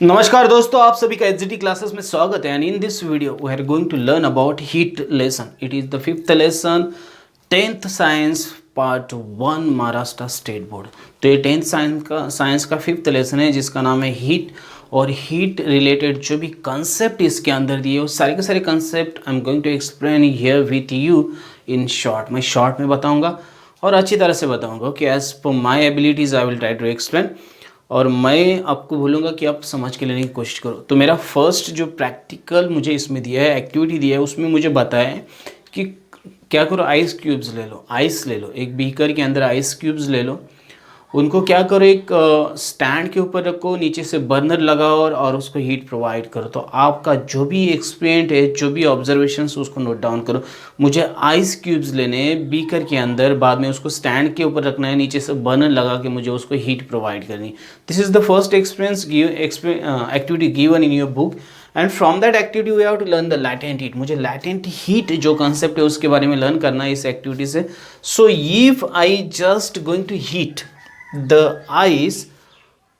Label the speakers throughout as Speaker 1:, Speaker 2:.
Speaker 1: नमस्कार दोस्तों, आप सभी का एचजीटी क्लासेस में स्वागत है। And in this video we are going to learn about heat lesson. It is the fifth lesson, 10th science part 1 Maharashtra state board. तो ये 10th साइंस का फिफ्थ लेसन है जिसका नाम है हीट। और हीट रिलेटेड जो भी कंसेप्ट इसके अंदर दिए वो सारे के सारे concept I am going to explain here with you in short. मैं शॉर्ट में बताऊंगा और अच्छी तरह से बताऊंगा कि as per my abilities I will try to explain. और मैं आपको बोलूँगा कि आप समझ के लेने की कोशिश करो। तो मेरा फर्स्ट जो प्रैक्टिकल मुझे इसमें दिया है, एक्टिविटी दिया है, उसमें मुझे बताया है कि क्या करो, आइस क्यूब्स ले लो, आइस ले लो, एक बीकर के अंदर आइस क्यूब्स ले लो। उनको क्या करो, एक स्टैंड के ऊपर रखो, नीचे से बर्नर लगाओ और उसको हीट प्रोवाइड करो। तो आपका जो भी एक्सपीरियंट है, जो भी ऑब्जर्वेशंस, उसको नोट डाउन करो। मुझे आइस क्यूब्स लेने हैं बीकर के अंदर, बाद में उसको स्टैंड के ऊपर रखना है, नीचे से बर्नर लगा के मुझे उसको हीट प्रोवाइड करनी। This is the first activity given in your book. And from that activity we have to learn the latent heat. मुझे लैटेंट हीट जो कंसेप्ट है उसके बारे में लर्न करना है इस एक्टिविटी से। So if I just going to heat the ice,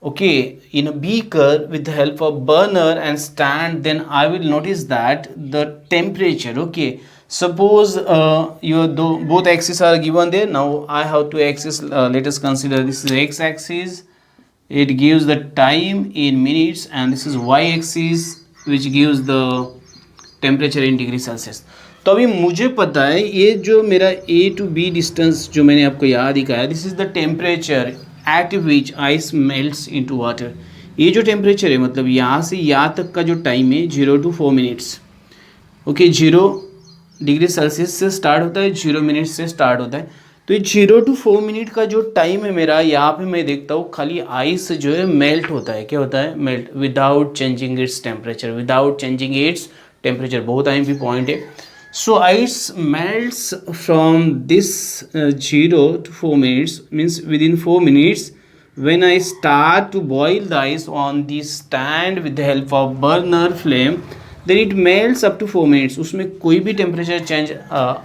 Speaker 1: okay, in a beaker with the help of burner and stand, then I will notice that the temperature, okay, suppose both axes are given there. Now I have two axes. Let us consider this is x axis, it gives the time in minutes, and this is y axis which gives the temperature in degree Celsius. तो अभी मुझे पता है ये जो मेरा ए to be distance जो मैंने आपको यहाँ दिखाया, this is the temperature at which ice melts into water. ये जो टेम्परेचर है, मतलब यहाँ से यहाँ तक का जो टाइम है 0 to 4 minutes. Okay, 0 degree Celsius से स्टार्ट होता है, 0 मिनट्स से स्टार्ट होता है। तो ये 0 to 4 मिनट का जो टाइम है मेरा, यहाँ पे मैं देखता हूँ खाली आइस जो है मेल्ट होता है। क्या होता है? Melt, without changing its temperature, without changing its temperature. बहुत आईएमपी पॉइंट है। So ice melts from this 0 to 4 minutes, means within 4 minutes when I start to boil the ice on the stand with the help of burner flame, then it melts up to 4 minutes। उसमें कोई भी temperature change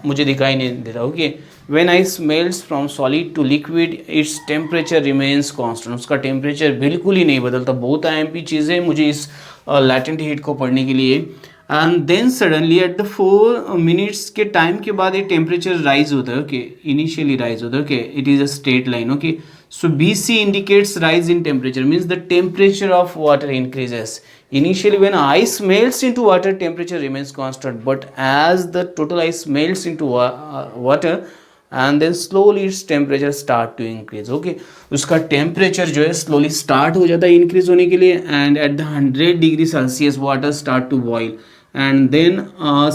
Speaker 1: मुझे दिखाई नहीं देता। Okay, when ice melts from solid to liquid its temperature remains constant। उसका temperature बिल्कुल ही नहीं बदलता। बहुत आईएमपी चीज़ है मुझे इस लैटेंट हीट को पढ़ने के लिए। And then suddenly at the 4 minutes के टाइम के बाद ये टेम्परेचर राइज होता है। ओके, इनिशियली राइज होता है। Okay, it is a straight line. Okay, so BC indicates rise in temperature, means the temperature of water increases. Initially when ice melts into water, temperature remains constant, but as the total ice melts into water and then slowly its temperature start to increase। okay, उसका temperature जो है slowly start हो जाता है increase होने के लिए, and at the 100 degree Celsius water start to boil and then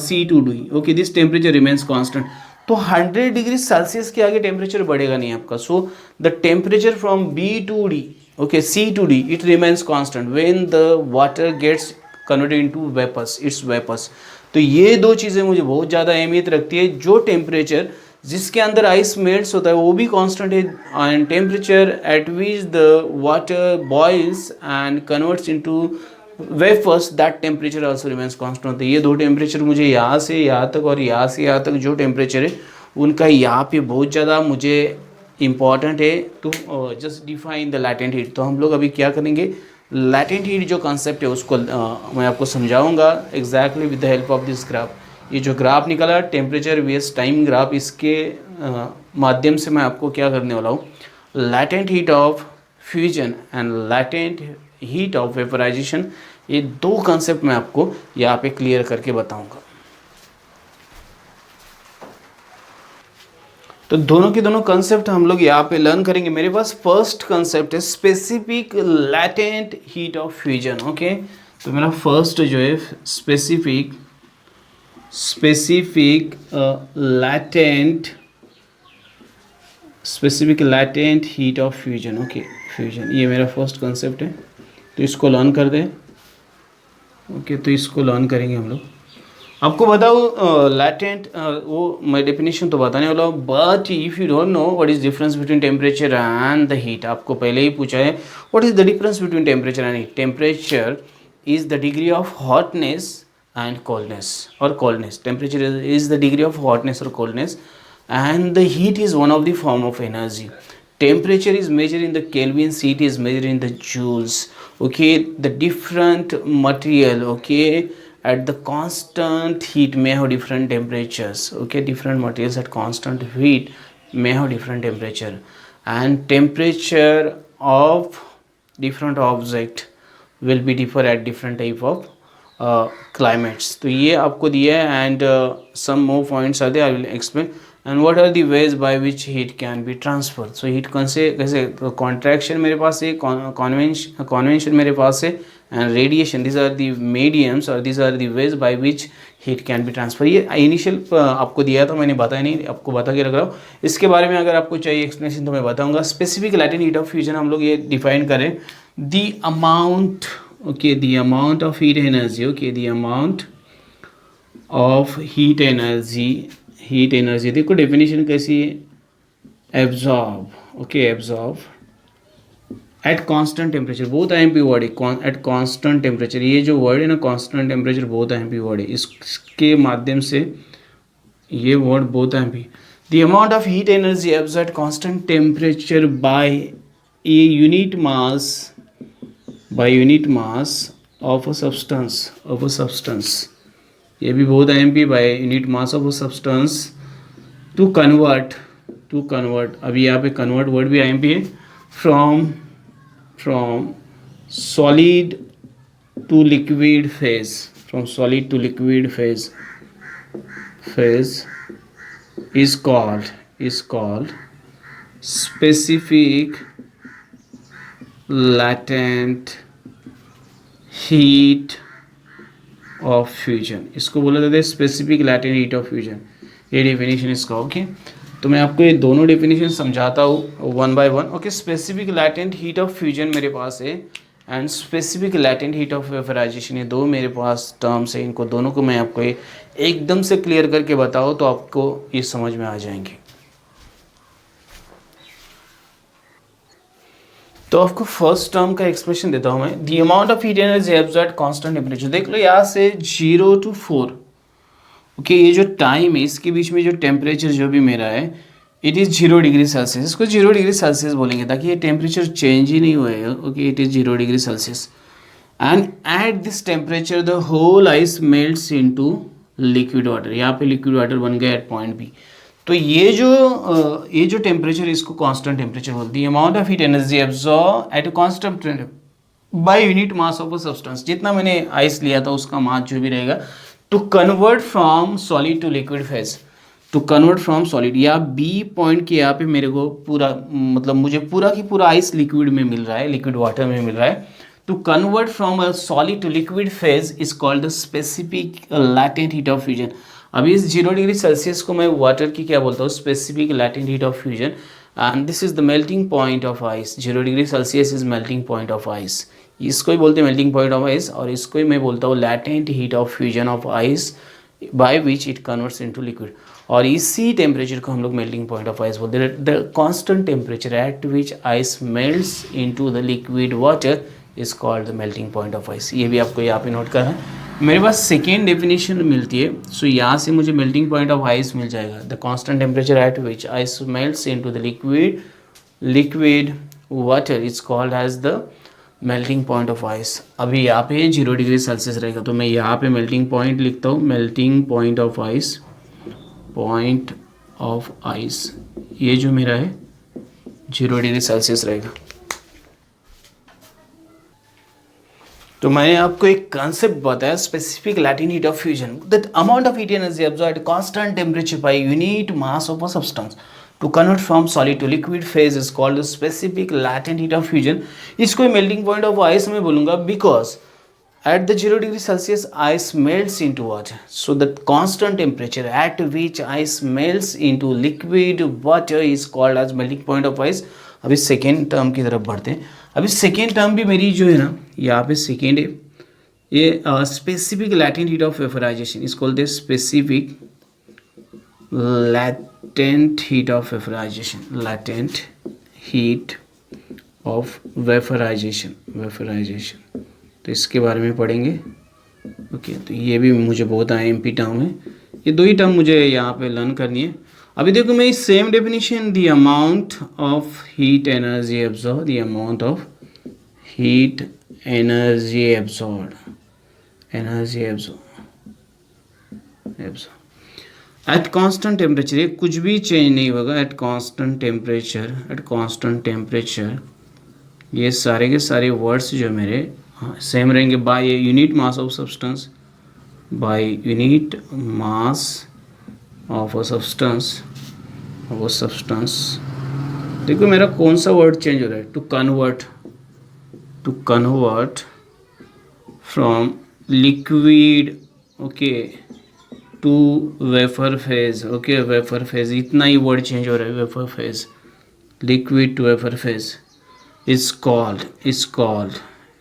Speaker 1: C2D। okay, this temperature remains constant। तो 100 डिग्री सेल्सियस के आगे टेम्परेचर बढ़ेगा नहीं आपका। So the temperature from B to D, okay, C to D, it remains constant when the water gets converted into vapours, it's vapours. तो ये दो चीज़ें मुझे बहुत ज़्यादा अहमियत रखती है। जो टेम्परेचर जिसके अंदर आइस मेल्ट्स होता है वो भी कांस्टेंट है, and temperature at which the water boils and converts into vapours, that temperature also remains constant होता है। ये दो टेम्परेचर मुझे यहाँ से यहाँ तक और यहाँ से यहाँ तक जो टेम्परेचर है उनका यहाँ पे बहुत ज़्यादा मुझे इम्पॉर्टेंट है to just define the latent heat. तो हम लोग अभी क्या करेंगे, लैटेंट हीट जो कॉन्सेप्ट है उसको मैं आपको समझाऊंगा exactly with the help of this graph. ये जो ग्राफ निकला टेम्परेचर वीएस टाइम ग्राफ, इसके माध्यम से मैं आपको क्या करने वाला हूँ, latent heat of fusion and latent heat of vaporisation, ये दो कंसेप्ट मैं आपको यहाँ पे क्लियर करके बताऊंगा। तो दोनों के दोनों कंसेप्ट हम लोग यहाँ पे लर्न करेंगे। मेरे पास फर्स्ट कंसेप्ट है specific latent heat of fusion. Okay, तो मेरा फर्स्ट जो है specific latent heat of fusion. Okay, fusion, ये मेरा फर्स्ट कंसेप्ट है। तो इसको लर्न कर दें। ओके, तो इसको लर्न करेंगे हम लोग। आपको बताओ लैटेंट, वो मैं डेफिनेशन तो बताने वाला हूँ, but if you don't know what is difference between temperature and the heat. आपको पहले ही पूछा है what is the difference between temperature and heat. Temperature is the degree of hotness and coldness, और coldness, temperature is the degree of hotness और coldness, and the heat is one of the form of energy। Temperature is measured in the Kelvin, heat is measured in the joules। okay, the different material, okay, at the constant heat may have different temperatures, okay, different materials at constant heat may have different temperature, and temperature of different object will be differ at different type of climates. तो ये आपको दिया है, and some more points are there, I will explain. And what are the ways by which heat can be transferred? So heat कैसे कैसे, contraction मेरे पास है, convention मेरे पास है, and radiation, these are the mediums or these are the ways by which heat can be transferred. ये initial आपको दिया था, मैंने बताया नहीं, आपको बता के रख रहा हूँ. इसके बारे में अगर आपको चाहिए एक्सप्लेनेशन तो मैं बताऊँगा. Specific latent heat of fusion हम लोग ये डिफाइन करें, the amount, okay, the amount of heat energy, okay, the amount of heat energy, देखो डेफिनेशन कैसी है, absorb, okay, absorb at constant temperature, बहुत IMP वर्ड है, एट कांस्टेंट टेम्परेचर. ये जो वर्ड है ना, कांस्टेंट टेम्परेचर, बहुत IMP वर्ड है, इसके माध्यम से ये वर्ड बहुत IMP. The amount of heat energy absorb at constant temperature by a unit mass of a substance, ये भी बहुत IMP, by unit mass of a substance to convert, अभी यहाँ पे कन्वर्ट वर्ड भी IMP है, from solid to liquid phase, is called specific latent heat of fusion. इसको बोला जाता है specific latent heat of fusion, ये डेफिनेशन इसका. ओके, तो मैं आपको ये दोनों डेफिनेशन समझाता हूँ one by one. Okay, specific latent heat of fusion मेरे पास है, and specific latent heat of vaporisation, ये दो मेरे पास टर्म्स है. इनको दोनों को मैं आपको एकदम से क्लियर करके बताऊँ तो आपको ये समझ में आ जाएंगे. तो आपको फर्स्ट टर्म का एक्सप्रेशन देता हूँ मैं. The amount of heat energy absorb at constant temperature, देख लो यहाँ से 0 to 4, ओके, ये जो टाइम है इसके बीच में जो टेम्परेचर जो भी मेरा है, इट इज़ 0 डिग्री सेल्सियस. इसको 0 डिग्री सेल्सियस बोलेंगे ताकि ये टेम्परेचर चेंज ही नहीं हुए. Okay, it is 0 degree Celsius, and at this temperature the whole ice melts into liquid water. यहाँ पे लिक्विड वाटर बन गया एट पॉइंट बी. तो ये जो टेम्परेचर, इसको कांस्टेंट टेम्परेचर बोलते हैं. Amount of heat energy absorb at constant bye unit mass of a substance, जितना मैंने आइस लिया था उसका मास जो भी रहेगा, to convert from solid to liquid phase, to convert from solid. या बी पॉइंट के यहाँ पे मेरे को पूरा, मतलब मुझे पूरा की पूरा आइस लिक्विड में मिल रहा है, लिक्विड वाटर में मिल रहा है. To convert from a solid to liquid phase is called the specific latent heat of fusion. अभी इस 0 डिग्री सेल्सियस को मैं वाटर की क्या बोलता हूँ, specific latent heat of fusion, and this is the melting point of ice. 0 degree Celsius is melting point of ice, इसको ही बोलते हैं मेल्टिंग पॉइंट ऑफ आइस, और इसको ही मैं बोलता हूँ latent heat of fusion of ice by which it converts into liquid. और इसी टेम्परेचर को हम लोग मेल्टिंग पॉइंट ऑफ आइस बोलते हैं. The constant temperature at which ice melts into the liquid water is called the melting point of ice. ये भी आपको यहाँ पे नोट करना है. मेरे पास सेकेंड डेफिनेशन मिलती है, सो यहाँ से मुझे मेल्टिंग पॉइंट ऑफ आइस मिल जाएगा. The constant temperature at which ice melts into the liquid water is called as the melting point of ice. अभी यहाँ पे 0 डिग्री सेल्सियस रहेगा, तो मैं यहाँ पे मेल्टिंग पॉइंट लिखता हूँ, मेल्टिंग पॉइंट ऑफ आइस, ये जो मेरा है 0 डिग्री सेल्सियस रहेगा. तो मैंने आपको एक कॉन्सेप्ट बताया, specific latent heat of fusion, that amount of heat energy absorb at constant temperature by unit mass of a substance to convert from solid to liquid phase is called specific latent heat of fusion. इसको melting point of ice में बोलूँगा, because at the 0 degree Celsius ice melts into water, so the constant temperature at which ice melts into liquid water is called as melting point of ice. अभी second term की तरफ बढ़ते हैं. अभी second term भी मेरी जो है ना, यहाँ पे सेकेंड है, ये specific latent heat of vaporisation is called the specific latent heat of vaporisation, latent heat of vaporisation. तो इसके बारे में पढ़ेंगे. ओके, तो ये भी मुझे बहुत IMP टर्म है, ये दो ही टर्म मुझे यहाँ पे लर्न करनी है. अभी देखो मैं इस same definition, the amount of heat energy absorb, the amount of heat energy absorb at constant temperature, ये कुछ भी चेंज नहीं होगा एट कांस्टेंट टेम्परेचर। ये सारे के सारे वर्ड्स जो मेरे सेम रहेंगे। By unit mass of substance, by unit mass of a substance. देखो मेरा कौन सा वर्ड चेंज हो रहा है, to convert from liquid okay to vapour phase. Okay vapour phase, इतना ही वर्ड चेंज हो रहा है। Vapour phase, liquid to vapour phase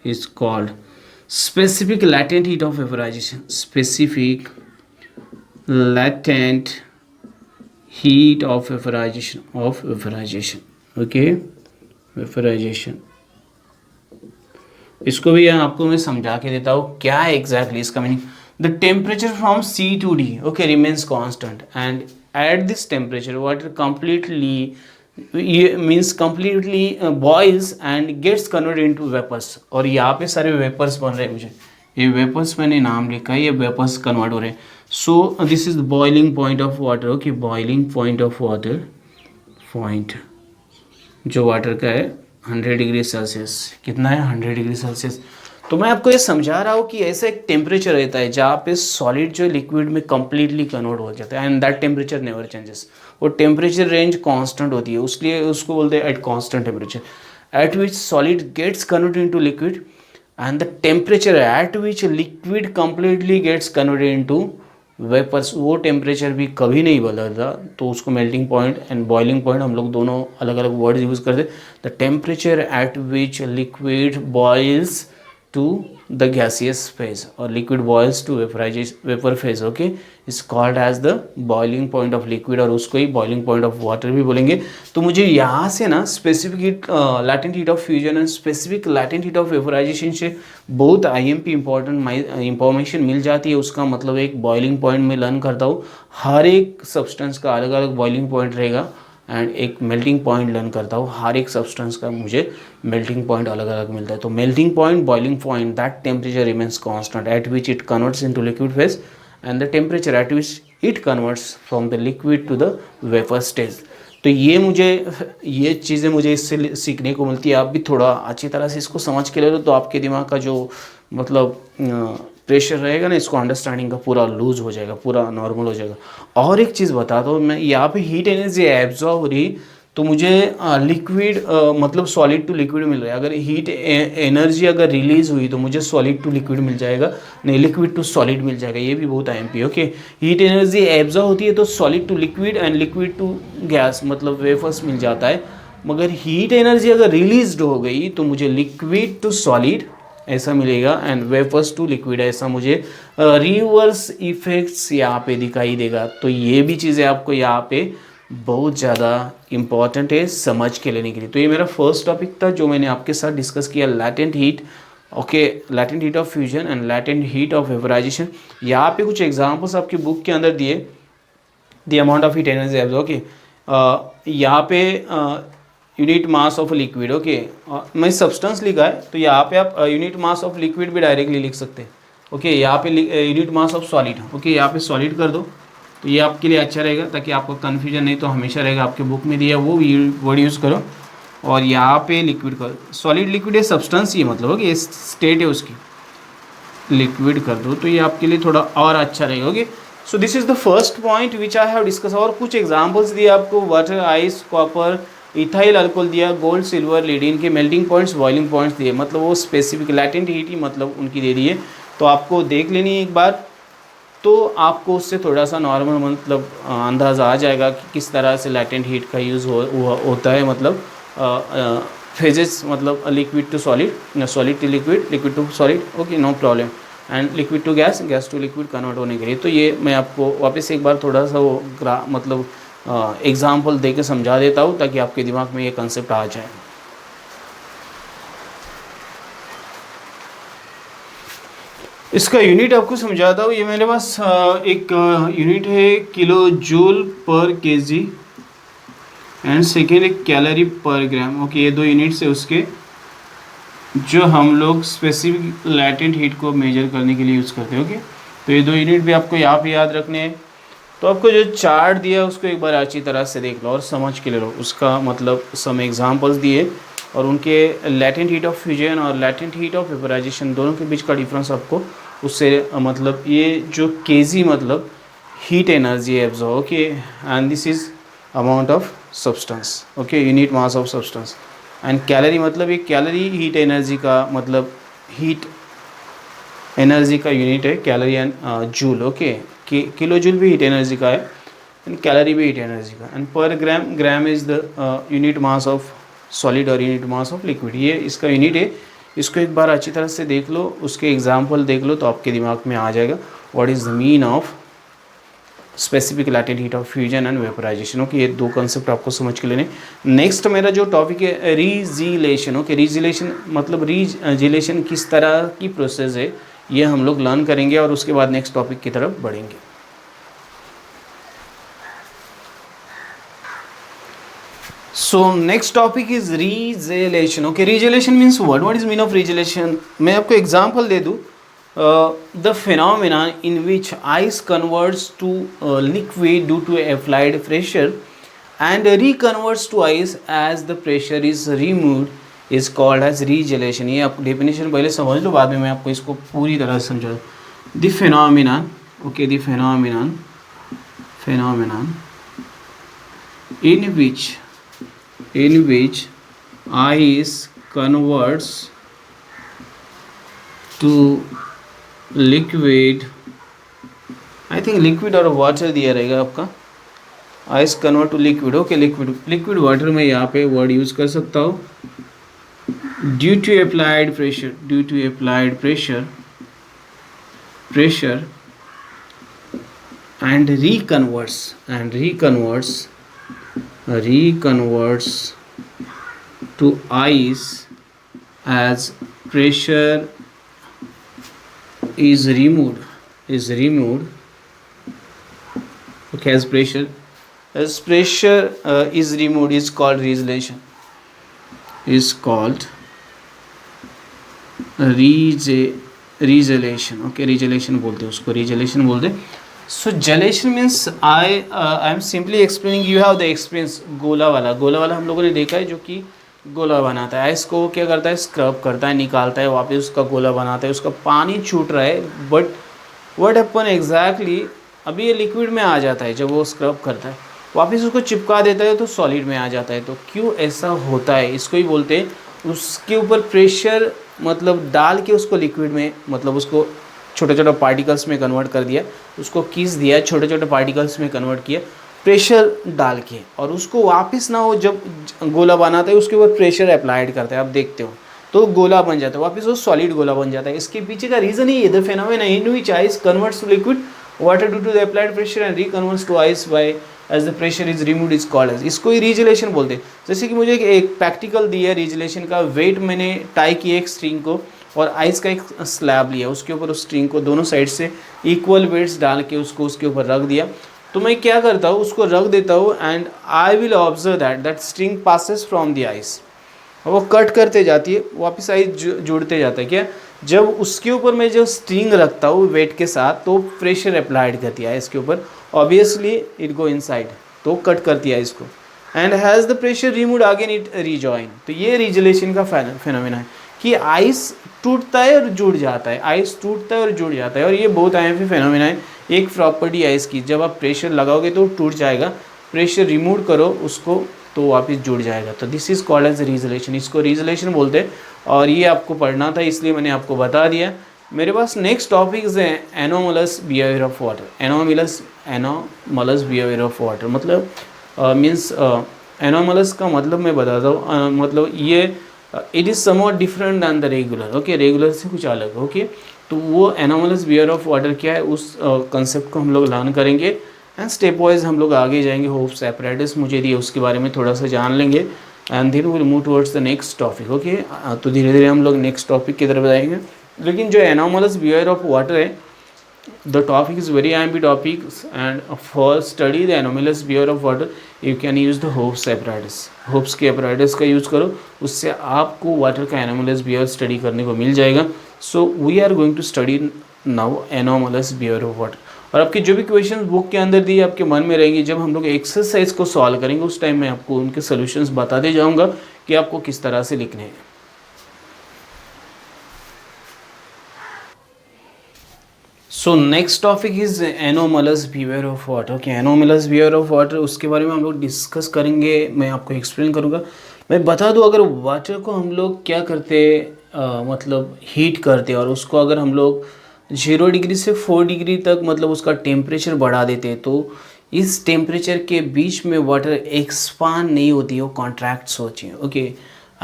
Speaker 1: is called specific latent heat of vaporization, specific latent heat of vaporization okay vaporization। इसको भी आपको मैं समझा के देता हूँ क्या है एग्जैक्टली इसका meaning. The temperature from C to D okay remains constant and at this temperature water completely boils and gets converted into vapors। और यहाँ पे सारे वेपर्स बन रहे हैं, मुझे ये वेपर्स मैंने नाम लिखा है, ये वेपर्स कन्वर्ट हो रहे हैं। So this is boiling point of water okay boiling point of water जो वाटर का है 100 डिग्री सेल्सियस। कितना है 100 डिग्री सेल्सियस। तो मैं आपको ये समझा रहा हूँ कि ऐसा एक टेम्परेचर रहता है जहाँ पे सॉलिड जो लिक्विड में कम्प्लीटली कन्वर्ट हो जाता है and that temperature never changes. वो टेम्परेचर रेंज कांस्टेंट होती है, उसलिए उसको बोलते हैं at constant temperature at which solid gets converted into liquid and the temperature at which liquid completely gets converted into vapours. वो टेम्परेचर भी कभी नहीं बदलता, तो उसको melting point and boiling point हम लोग दोनों अलग अलग वर्ड यूज़ करते। The temperature at which liquid boils to the gaseous phase or liquid boils to vapor phase okay is called as the boiling point of liquid और उसको ही boiling point of water भी बोलेंगे। तो मुझे यहाँ से ना specific latent heat of fusion and specific latent heat of vaporization से बहुत IMP इंफॉर्मेशन मिल जाती है। उसका मतलब एक boiling point में लर्न करता हूँ, हर एक सब्सटेंस का अलग अलग boiling point रहेगा एंड एक मेल्टिंग पॉइंट लर्न करता हूँ। हर एक सब्सटेंस का मुझे मेल्टिंग पॉइंट अलग अलग मिलता है। तो melting point, boiling point, that temperature remains constant at which it converts into liquid phase and the temperature at which it converts from the liquid to the vapour stage. तो ये चीज़ें मुझे इससे सीखने को मिलती है। आप भी थोड़ा अच्छी तरह से इसको समझ के ले लो तो आपके दिमाग का जो मतलब प्रेशर रहेगा ना, इसको अंडरस्टैंडिंग का पूरा लूज हो जाएगा, पूरा नॉर्मल हो जाएगा। और एक चीज़ बता दो, मैं यहाँ पे हीट एनर्जी एब्जॉर्ब हो रही तो मुझे लिक्विड मतलब सॉलिड टू लिक्विड मिल रहा है। अगर हीट एनर्जी अगर रिलीज हुई तो मुझे सॉलिड टू लिक्विड मिल जाएगा, नहीं लिक्विड टू सॉलिड मिल जाएगा। ये भी बहुत IMP okay. Heat energy absorb होती है तो solid to liquid and liquid to gas मतलब वेफर्स मिल जाता है। मगर हीट एनर्जी अगर रिलीज हो गई तो मुझे लिक्विड टू सॉलिड ऐसा मिलेगा एंड वेपर्स टू लिक्विड ऐसा मुझे रिवर्स इफेक्ट्स यहाँ पे दिखाई देगा। तो ये भी चीज़ें आपको यहाँ पे बहुत ज़्यादा इम्पॉर्टेंट है समझ के लेने के लिए। तो ये मेरा फर्स्ट टॉपिक था जो मैंने आपके साथ डिस्कस किया, latent heat okay, latent heat of fusion and latent heat of vaporisation. यहाँ पे कुछ एग्जांपल्स आपकी बुक के अंदर दिए, the amount of heat energy okay. यहाँ पे unit mass of liquid okay, मैं सब्सटेंस लिखा है तो यहाँ पे आप यूनिट मास ऑफ लिक्विड भी डायरेक्टली लिख सकते हैं ओके। यहाँ पे unit mass of solid okay, यहाँ पे सॉलिड कर दो तो ये आपके लिए अच्छा रहेगा ताकि आपको कन्फ्यूजन नहीं तो हमेशा रहेगा। आपके बुक में दिया वो वर्ड यूज़ करो। और यहाँ पे लिक्विड कर, सॉलिड लिक्विड है सब्सटेंस ये मतलब ओके, स्टेट है उसकी, लिक्विड कर दो तो ये आपके लिए थोड़ा और अच्छा रहेगा okay. So this is the first point which I have discuss. और कुछ एग्जाम्पल्स दिए आपको, water, ice, copper, ethyl alcohol दिया, गोल्ड, सिल्वर, लेड, इनके मेल्टिंग पॉइंट्स, बॉइलिंग पॉइंट्स दिए, मतलब वो स्पेसिफिक लैटेंट हीट ही मतलब उनकी दे दी है। तो आपको देख लेनी है एक बार, तो आपको उससे थोड़ा सा नॉर्मल मतलब अंदाज़ा आ जाएगा कि किस तरह से लैटेंट हीट का यूज़ होता है। मतलब फेजेस मतलब liquid to solid, solid to liquid, liquid to solid okay no problem, and liquid to gas, gas to liquid convert होने के लिए। तो ये मैं आपको वापस एक बार थोड़ा सा वो मतलब एग्जाम्पल दे के समझा देता हूँ ताकि आपके दिमाग में ये कंसेप्ट आ जाए। इसका यूनिट आपको समझाता हूँ। ये मेरे पास एक यूनिट है किलो जूल पर केजी एंड सेकेंड एक कैलोरी पर ग्राम ओके। ये दो यूनिट्स है उसके। जो हम लोग स्पेसिफिक लैटेंट हीट को मेजर करने के लिए यूज़ करते हैं। ओके, तो ये 2 यूनिट भी आपको यहाँ पे याद रखने हैं। तो आपको जो चार्ट दिया है उसको एक बार अच्छी तरह से देख लो और समझ के ले लो, उसका मतलब सम एग्जांपल्स दिए और उनके लैटेंट हीट ऑफ फ्यूजन और लैटेंट हीट ऑफ वेपराइजेशन दोनों के बीच का डिफरेंस आपको उससे मतलब ये जो केजी मतलब heat energy absorb, okay, and this is amount of substance, okay, unit mass of substance. And calorie मतलब ये कैलोरी हीट एनर्जी का मतलब हीट एनर्जी का यूनिट है calorie and joule, okay, kilo joule भी हीट एनर्जी का है and calorie भी हीट एनर्जी का। And per gram, gram is the unit mass of solid और यूनिट मास ऑफ लिक्विड, ये इसका यूनिट है। इसको एक बार अच्छी तरह से देख लो, उसके एग्जाम्पल देख लो तो आपके दिमाग में आ जाएगा what is the mean of specific latent heat of fusion and vaporisation. Okay, ये 2 कंसेप्ट आपको समझ के लेने। नेक्स्ट मेरा जो टॉपिक है रीजिलेशन। ओके, रीजिलेशन मतलब रीजिलेशन किस तरह की प्रोसेस है ये हम लोग लर्न करेंगे और उसके बाद नेक्स्ट टॉपिक की तरफ बढ़ेंगे। So next topic is regelation. Okay, regelation means what is mean of regelation. मैं आपको एग्जांपल दे दूँ, the phenomenon in which ice converts to liquid due to applied pressure and reconverts to ice as the pressure is removed is called as regelation। ये आप definition पहले समझ लो, बाद में मैं आपको इसको पूरी तरह से समझा। the phenomenon, okay, the phenomenon in which ice converts to liquid, I think liquid और वाटर दिया रहेगा आपका, ice convert to liquid. Okay, liquid water में यहाँ पे वर्ड यूज कर सकता हूँ due to applied pressure and reconverts to ice as pressure is removed, okay, as pressure is removed is called regelation, regelation। okay, regelation बोलते हैं उसको, regelation बोलते हैं। so gelation means I am simply explaining, you have the experience। गोला वाला हम लोगों ने देखा है, जो कि गोला बनाता है, आइस को क्या करता है, स्क्रब करता है, निकालता है, वापस उसका गोला बनाता है, उसका पानी छूट रहा है, बट व्हाट हैपन एग्जैक्टली, अभी ये लिक्विड में आ जाता है, जब वो स्क्रब करता है वापस उसको चिपका देता है तो सॉलिड में आ जाता है। तो क्यों ऐसा होता है, इसको ही बोलते हैं, उसके ऊपर प्रेशर मतलब डाल के उसको लिक्विड में मतलब उसको छोटे छोटे पार्टिकल्स में कन्वर्ट कर दिया, उसको किस दिया, छोटे छोटे पार्टिकल्स में कन्वर्ट किया प्रेशर डाल के, और उसको वापस ना वो जब गोला बनाता है उसके ऊपर प्रेशर अप्लाइड करता है, आप देखते हो तो गोला बन जाता है, वापस वो सॉलिड गोला बन जाता है। इसके पीछे का रीजन ही the phenomena in which ice converts to liquid water due to the applied pressure and reconverts to ice by as the pressure is removed is called as, इसको ही रीजिलेशन बोलते हैं। जैसे कि मुझे एक प्रैक्टिकल दिया रीजिलेशन का, वेट मैंने टाई किया एक स्ट्रिंग को और आइस का एक स्लैब लिया, उसके ऊपर उस स्ट्रिंग को दोनों साइड से इक्वल वेट्स डाल के उसको उसके ऊपर रख दिया। तो मैं क्या करता हूँ, उसको रख देता हूँ and I will observe that string passes from the ice, वो कट करते जाती है, वापस आइस जुड़ते जाता है। क्या, जब उसके ऊपर मैं जो स्ट्रिंग रखता हूँ वेट के साथ तो प्रेशर अप्लाइड करती है इसके ऊपर, ऑब्वियसली इट गो इनसाइड, तो कट करती है इसको, and has the pressure removed again it rejoin. तो ये रीजलेशन का फेनोमेना है कि आइस टूटता है और जुड़ जाता है, आइस टूटता है और जुड़ जाता है, और ये बहुत अहम फेनोमेना है। एक प्रॉपर्टी आइस की, जब आप प्रेशर लगाओगे तो टूट जाएगा, प्रेशर रिमूव करो उसको तो वापस जुड़ जाएगा। तो दिस इज कॉल्ड एज रीजलेशन, इसको रीजलेशन बोलते हैं, और ये आपको पढ़ना था इसलिए मैंने आपको बता दिया। मेरे पास नेक्स्ट टॉपिक्स हैं anomalous behaviour of water. Anomalous behaviour of water मतलब मीन्स एनोमलस का मतलब मैं बताता हूँ, मतलब ये it is somewhat different than the regular. Okay, regular से कुछ अलग। ओके, तो वो एनोमलस बिहेवियर ऑफ वाटर क्या है, उस कंसेप्ट को हम लोग लर्न करेंगे एंड स्टेप वाइज हम लोग आगे जाएंगे। होप्स एपरेटस मुझे दिए उसके बारे में थोड़ा सा जान लेंगे and then will move towards the next topic. Okay, तो धीरे धीरे हम लोग नेक्स्ट टॉपिक की तरफ जाएंगे। लेकिन जो एनोमलस बिहेवियर ऑफ वाटर है The topic is very IMP topics, and for study the anomalous behavior of water you can use the Hope's apparatus. Hope's के apparatus का यूज़ करो, उससे आपको वाटर का anomalous behavior स्टडी करने को मिल जाएगा. So we are going to study now anomalous behavior of water. और आपके जो भी क्वेश्चन बुक के अंदर दिए आपके मन में रहेंगे, जब हम लोग एक्सरसाइज को सॉल्व करेंगे उस टाइम मैं आपको उनके सोल्यूशंस बताते जाऊंगा कि आपको किस तरह से लिखने हैं. सो next topic is anomalous behaviour of water. कि एनोमलस बिहेवियर ऑफ वाटर उसके बारे में हम लोग डिस्कस करेंगे, मैं आपको एक्सप्लेन करूँगा. मैं बता दूँ, अगर वाटर को हम लोग क्या करते मतलब हीट करते और उसको अगर हम लोग 0 डिग्री से 4 डिग्री तक मतलब उसका टेम्परेचर बढ़ा देते, तो इस टेम्परेचर के बीच में वाटर एक्सपांड नहीं होती, वो कॉन्ट्रैक्ट्स होती है. Okay,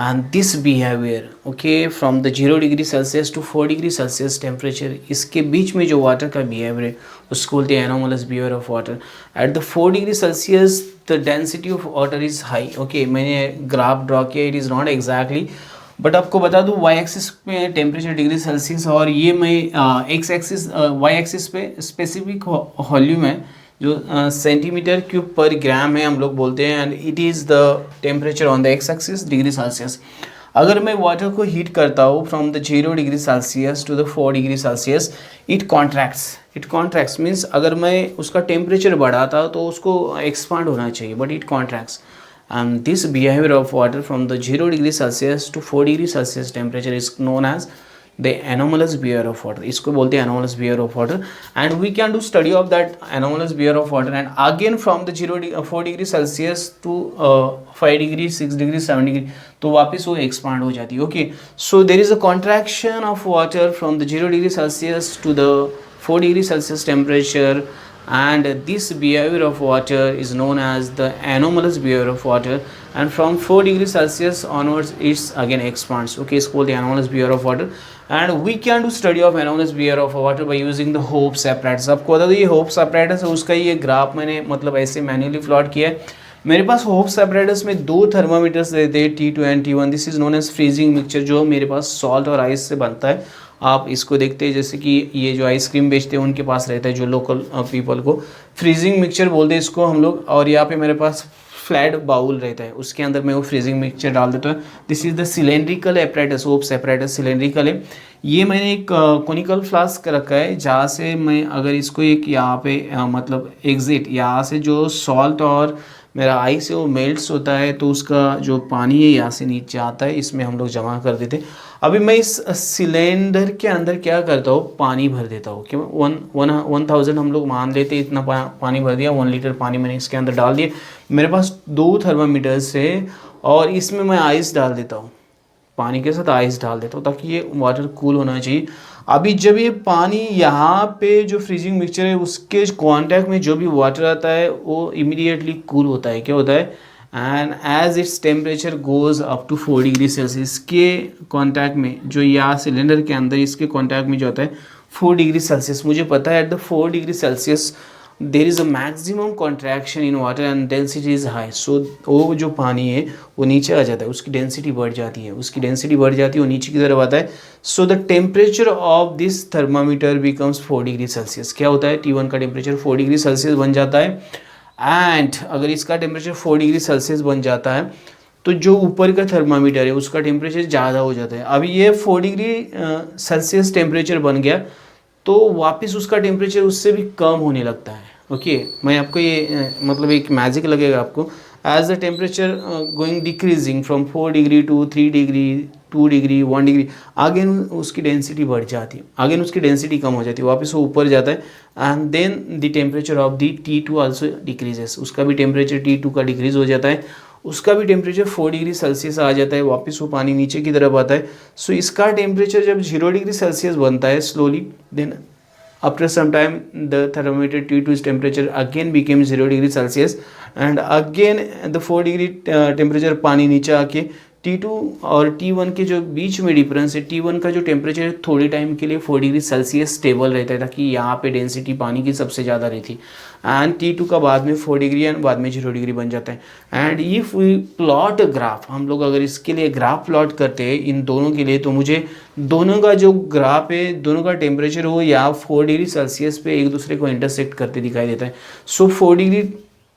Speaker 1: and this behavior, okay, from the 0 degree Celsius to 4 degree Celsius temperature, इसके बीच में जो वाटर का बिहेवियर है उसको बोलते हैं anomalous behaviour of water. Eight the 4 degree Celsius the density of water is high. Okay, मैंने ग्राफ ड्रॉ किया, it is not exactly, but आपको बता दूँ वाई एक्सिस पे टेम्परेचर डिग्री सेल्सियस, और ये मैं एक्स एक्सिस वाई एक्सिस पे स्पेसिफिक वॉल्यूम है जो सेंटीमीटर क्यूब पर ग्राम है हम लोग बोलते हैं, and it is the temperature on the X axis degree Celsius. अगर मैं वाटर को हीट करता हूँ from the 0 degree Celsius to the 4 degree Celsius, it contracts means अगर मैं उसका टेम्परेचर बढ़ाता तो उसको एक्सपांड होना चाहिए, but it contracts. And this behaviour of water from the 0 degree Celsius to 4 degree Celsius temperature is known as the anomalous behavior of water. इसको बोलते हैं anomalous behavior of water, and we can do study of that anomalous behavior of water. And again from the 4 degree Celsius to 5 degree 6 degree 7 degree तो वापस वो expand हो जाती है. Okay, so there is a contraction of water from the 0 degree Celsius to the 4 degree Celsius temperature, and this behavior of water is known as the anomalous behavior of water. And from 4 degree Celsius onwards it's again expands. Okay, it's called the anomalous behavior of water, and we can do study of anomalous behavior of water by using the Hope's apparatus. आपको बता दो ये Hope's apparatus है, उसका ये graph मैंने मतलब ऐसे मैन्युअली प्लॉट किया है. मेरे पास Hope's apparatus में 2 थर्मामीटर्स रहते हैं, T2 and T1. This is known as freezing mixture, जो मेरे पास सॉल्ट और आइस से बनता है. आप इसको देखते हैं जैसे कि ये जो आइसक्रीम बेचते हैं उनके पास रहता है, जो लोकल पीपल को फ्रीजिंग मिक्सचर बोलते हैं इसको हम लोग. और यहाँ पे मेरे पास फ्लैट बाउल रहता है, उसके अंदर मैं वो फ्रीजिंग मिक्सचर डाल देता हूँ. This is the cylindrical apparatus. Hopes apparatus cylindrical है. ये मैंने एक कोनिकल फ्लास्क रखा है, जहाँ से मैं अगर इसको एक यहाँ पे मतलब एग्जिट यहाँ से जो सॉल्ट और मेरा आइस है वो मेल्ट्स होता है, तो उसका जो पानी है यहाँ से नीचे आता है, इसमें हम लोग जमा कर देते हैं. अभी मैं इस सिलेंडर के अंदर क्या करता हूँ, पानी भर देता हूँ. क्यों 1000 हम लोग मान लेते हैं, इतना पानी भर दिया. 1 लीटर पानी मैंने इसके अंदर डाल दिया. मेरे पास 2 थर्मामीटर्स है और इसमें मैं आइस डाल देता हूँ, पानी के साथ आइस डाल देता हूँ ताकि ये वाटर कूल होना चाहिए. अभी जब ये पानी यहाँ पे जो फ्रीजिंग मिक्सचर है उसके कांटेक्ट में जो भी वाटर आता है वो इमीडिएटली कूल होता है. क्या होता है, and as its temperature goes up to 4 degree Celsius, के कांटेक्ट में जो यहाँ सिलेंडर के अंदर इसके कांटेक्ट में जो होता है 4 डिग्री सेल्सियस. मुझे पता है at the 4 degree Celsius there is a maximum contraction in water and density is high. So वो जो पानी है वो नीचे आ जाता है, उसकी डेंसिटी बढ़ जाती है, वो नीचे की तरफ आता है. सो the temperature of this thermometer becomes 4 degree Celsius. क्या होता है, T1 का टेम्परेचर 4 डिग्री सेल्सियस बन जाता है. एंड अगर इसका टेम्परेचर 4 डिग्री सेल्सियस बन जाता है तो जो ऊपर का थर्मामीटर है उसका टेम्परेचर ज़्यादा हो जाता है. अभी ये 4 डिग्री सेल्सियस टेम्परेचर बन गया तो वापस उसका टेम्परेचर उससे भी कम होने लगता है. ओके, मैं आपको ये मतलब एक मैजिक लगेगा आपको. As the temperature going decreasing from 4 degree to 3 degree 2 degree 1 degree, आगे उसकी डेंसिटी बढ़ जाती है, आगे उसकी डेंसिटी कम हो जाती है, वापस वो ऊपर जाता है. And then the temperature of the T2 also decreases. उसका भी टेम्परेचर T2 का डिक्रीज हो जाता है, उसका भी टेम्परेचर 4 डिग्री सेल्सियस आ जाता है, वापस वो पानी नीचे की तरफ आता है. सो इसका टेम्परेचर जब 0 डिग्री सेल्सियस बनता है slowly, then after some time the thermometer T2's temperature again became 0 degree Celsius, and again the 4 degree temperature पानी नीचे आके T2 और T1 के जो बीच में डिफरेंस है, T1 का जो टेम्परेचर है थोड़ी टाइम के लिए 4 डिग्री सेल्सियस स्टेबल रहता है, ताकि यहाँ पे डेंसिटी पानी की सबसे ज़्यादा रहती, एंड T2 का बाद में 4 डिग्री एंड बाद में 0 डिग्री बन जाता है। And if we plot graph, हम लोग अगर इसके लिए ग्राफ प्लॉट करते हैं इन दोनों के लिए, तो मुझे दोनों का जो ग्राफ है, दोनों का टेम्परेचर हो या 4 डिग्री सेल्सियस पे एक दूसरे को इंटरसेक्ट करते दिखाई देता है। सो 4 डिग्री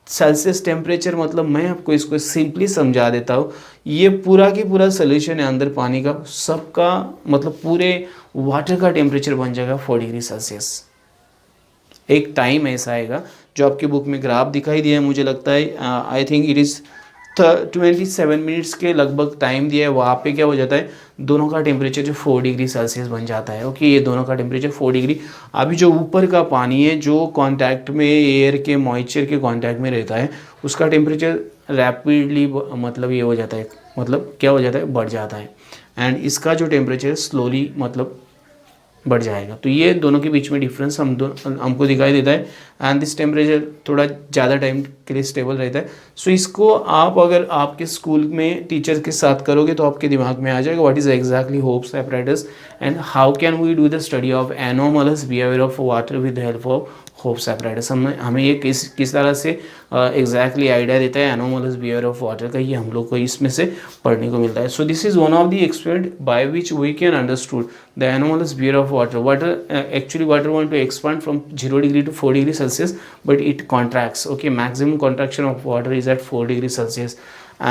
Speaker 1: सेल्सियस टेम्परेचर मतलब, मैं आपको इसको सिंपली समझा देता हूँ, ये पूरा की पूरा सोल्यूशन है अंदर पानी का, सबका मतलब पूरे वाटर का टेम्परेचर बन जाएगा 4 डिग्री सेल्सियस। एक टाइम ऐसा आएगा जो आपके बुक में ग्राफ दिखाई दिया है, मुझे लगता है आई थिंक इट इज़ 27 मिनट्स के लगभग टाइम दिया है, वहाँ पे क्या हो जाता है, दोनों का टेम्परेचर जो 4 डिग्री सेल्सियस बन जाता है। ओके, ये दोनों का टेम्परेचर 4 डिग्री। अभी जो ऊपर का पानी है जो कांटेक्ट में एयर के मॉइस्चर के कांटेक्ट में रहता है, उसका टेम्परेचर रैपिडली मतलब ये हो जाता है, मतलब क्या हो जाता है, बढ़ जाता है, एंड इसका जो टेम्परेचर स्लोली मतलब बढ़ जाएगा। तो ये दोनों के बीच में डिफरेंस हमको दिखाई देता है, एंड दिस टेम्परेचर थोड़ा ज़्यादा टाइम के लिए स्टेबल रहता है। सो इसको आप अगर आपके स्कूल में टीचर के साथ करोगे तो आपके दिमाग में आ जाएगा what is exactly Hope's apparatus and how can we do the study of anomalous behaviour of water with help of Hope's apparatus. हमें ये किस तरह से एग्जैक्टली आइडिया देता है एनोमलस बिहेवियर ऑफ वाटर का, ये हम लोग को इसमें से पढ़ने को मिलता है। So this is one of the experiment by which we can understood the anomalous behaviour of water actually water want to expand from 0 degree to 4 degree Celsius, but it contracts. Okay, maximum contraction of water is at 4 degree Celsius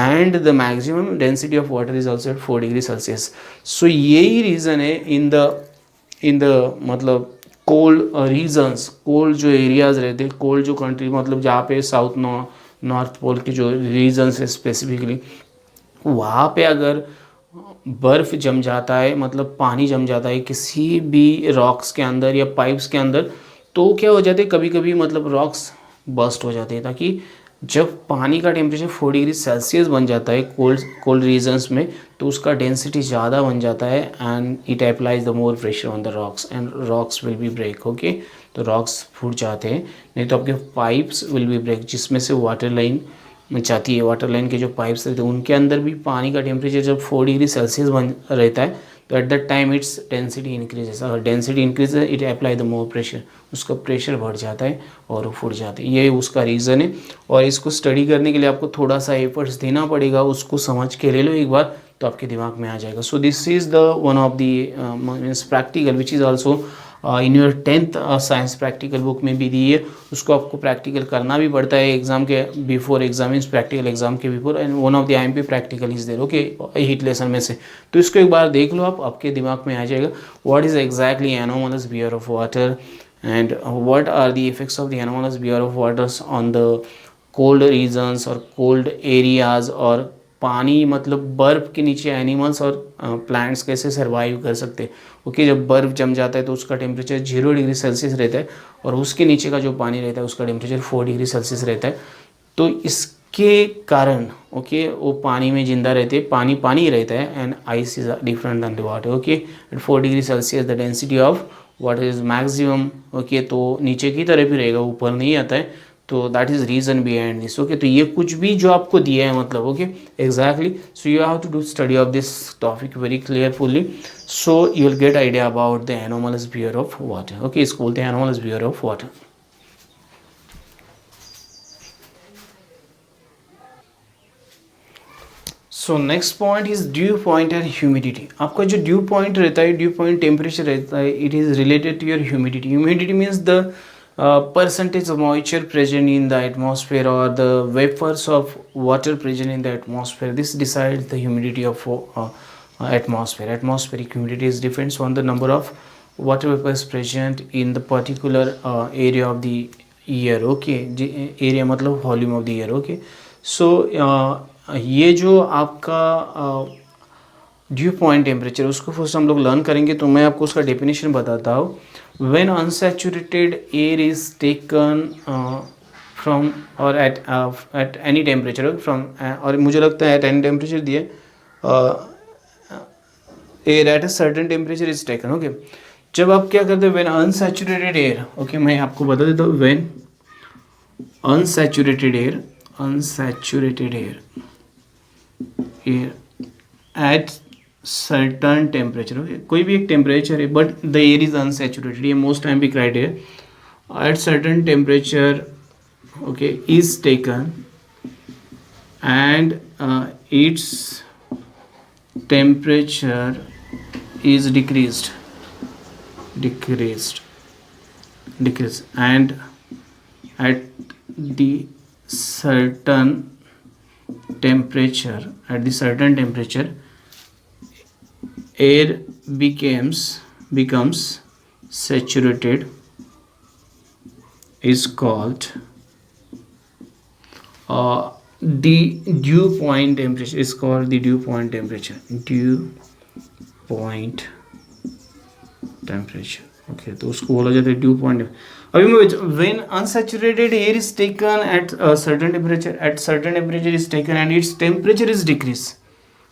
Speaker 1: and the maximum density of water is also at 4 degree Celsius. So यही reason है in the मतलब cold regions, cold जो areas रहते हैं, cold जो country मतलब जहाँ पे साउथ नॉर्थ पोल के जो रीजन्स है स्पेसिफिकली, वहाँ पे अगर बर्फ़ जम जाता है, मतलब पानी जम जाता है किसी भी रॉक्स के अंदर या पाइप्स के अंदर, तो क्या हो जाते हैं कभी कभी मतलब रॉक्स बस्ट हो जाते हैं, ताकि जब पानी का टेम्परेचर 4 डिग्री सेल्सियस बन जाता है कोल्ड रीजन्स में, तो उसका डेंसिटी ज़्यादा बन जाता है and it applies the more pressure on the rocks and rocks will be break. Okay, तो रॉक्स फूट जाते हैं, नहीं तो आपके पाइप्स विल बी ब्रेक, जिसमें से वाटर लाइन में जाती है। वाटर लाइन के जो पाइप्स रहते हैं उनके अंदर भी पानी का टेम्परेचर जब 4 डिग्री सेल्सियस बन रहता है, तो at that time its density increases. अगर डेंसिटी इंक्रीज है, it apply the more pressure, उसका प्रेशर बढ़ जाता है और वो फूट जाते हैं। ये उसका रीज़न है, और इसको स्टडी करने के लिए आपको थोड़ा सा एफर्ट्स देना पड़ेगा, उसको समझ के ले लो एक बार तो आपके दिमाग में आ जाएगा। So this is the one of the means practical which is also in your 10th science practical book में भी दी है। उसको आपको प्रैक्टिकल करना भी पड़ता है एग्जाम के before, exam means practical exam के before, and one of the IMP practical is there. Okay, heat lesson में से, तो इसको एक बार देख लो आप, आपके दिमाग में आ जाएगा what is exactly anomalous behaviour of water and what are the effects of the anomalous behaviour of waters on the cold regions और कोल्ड एरियाज, और पानी मतलब बर्फ़ के नीचे एनिमल्स और प्लांट्स कैसे सर्वाइव कर सकते हैं। ओके, जब बर्फ़ जम जाता है तो उसका टेम्परेचर 0 डिग्री सेल्सियस रहता है, और उसके नीचे का जो पानी रहता है उसका टेम्परेचर 4 डिग्री सेल्सियस रहता है। तो इसके कारण ओके वो पानी में जिंदा रहते हैं, पानी पानी रहता है, and ice is different than the water. Okay, at 4 degree Celsius the density of water is maximum. Okay, तो नीचे की तरफ ही रहेगा, ऊपर नहीं आता है, तो that is reason behind this. Okay, तो ये कुछ भी जो आपको दिया है मतलब okay exactly, so you have to do study of this topic very clearfully, so you will get idea about the anomalous behaviour of water. Okay, इसको बोलते हैं anomalous behaviour of water. So next point is dew point and humidity. आपका जो due point रहता है, due point temperature रहता है, it is related to your humidity. Humidity means the percentage of moisture present in the atmosphere or the vapors of water present in the atmosphere. This decides the humidity of atmosphere. Atmospheric humidity is depends on the number of water vapors present in the particular area of the year. Okay, area मतलब volume of the year. Okay, so ये जो आपका due point temperature, उसको first हम लोग learn करेंगे, तो मैं आपको उसका डेफिनेशन बताता हूँ। When unsaturated air is taken from or at any temperature from और मुझे लगता है at any temperature दिए air at a certain temperature is taken। okay, जब आप क्या करते हैं when unsaturated air, okay मैं आपको बता देता हूँ when unsaturated air at certain temperature, okay, कोई भी एक टेम्परेचर है but the air is unsaturated, ये मोस्ट टाइम भी criteria, at certain temperature, okay, is taken and it's temperature is decreased and at the certain temperature air becomes saturated is called the dew point temperature is called the dew point temperature. Okay, तो उसको बोला जाता है due point. अभी मैं when unsaturated air is taken at certain temperature is taken and its temperature is decrease.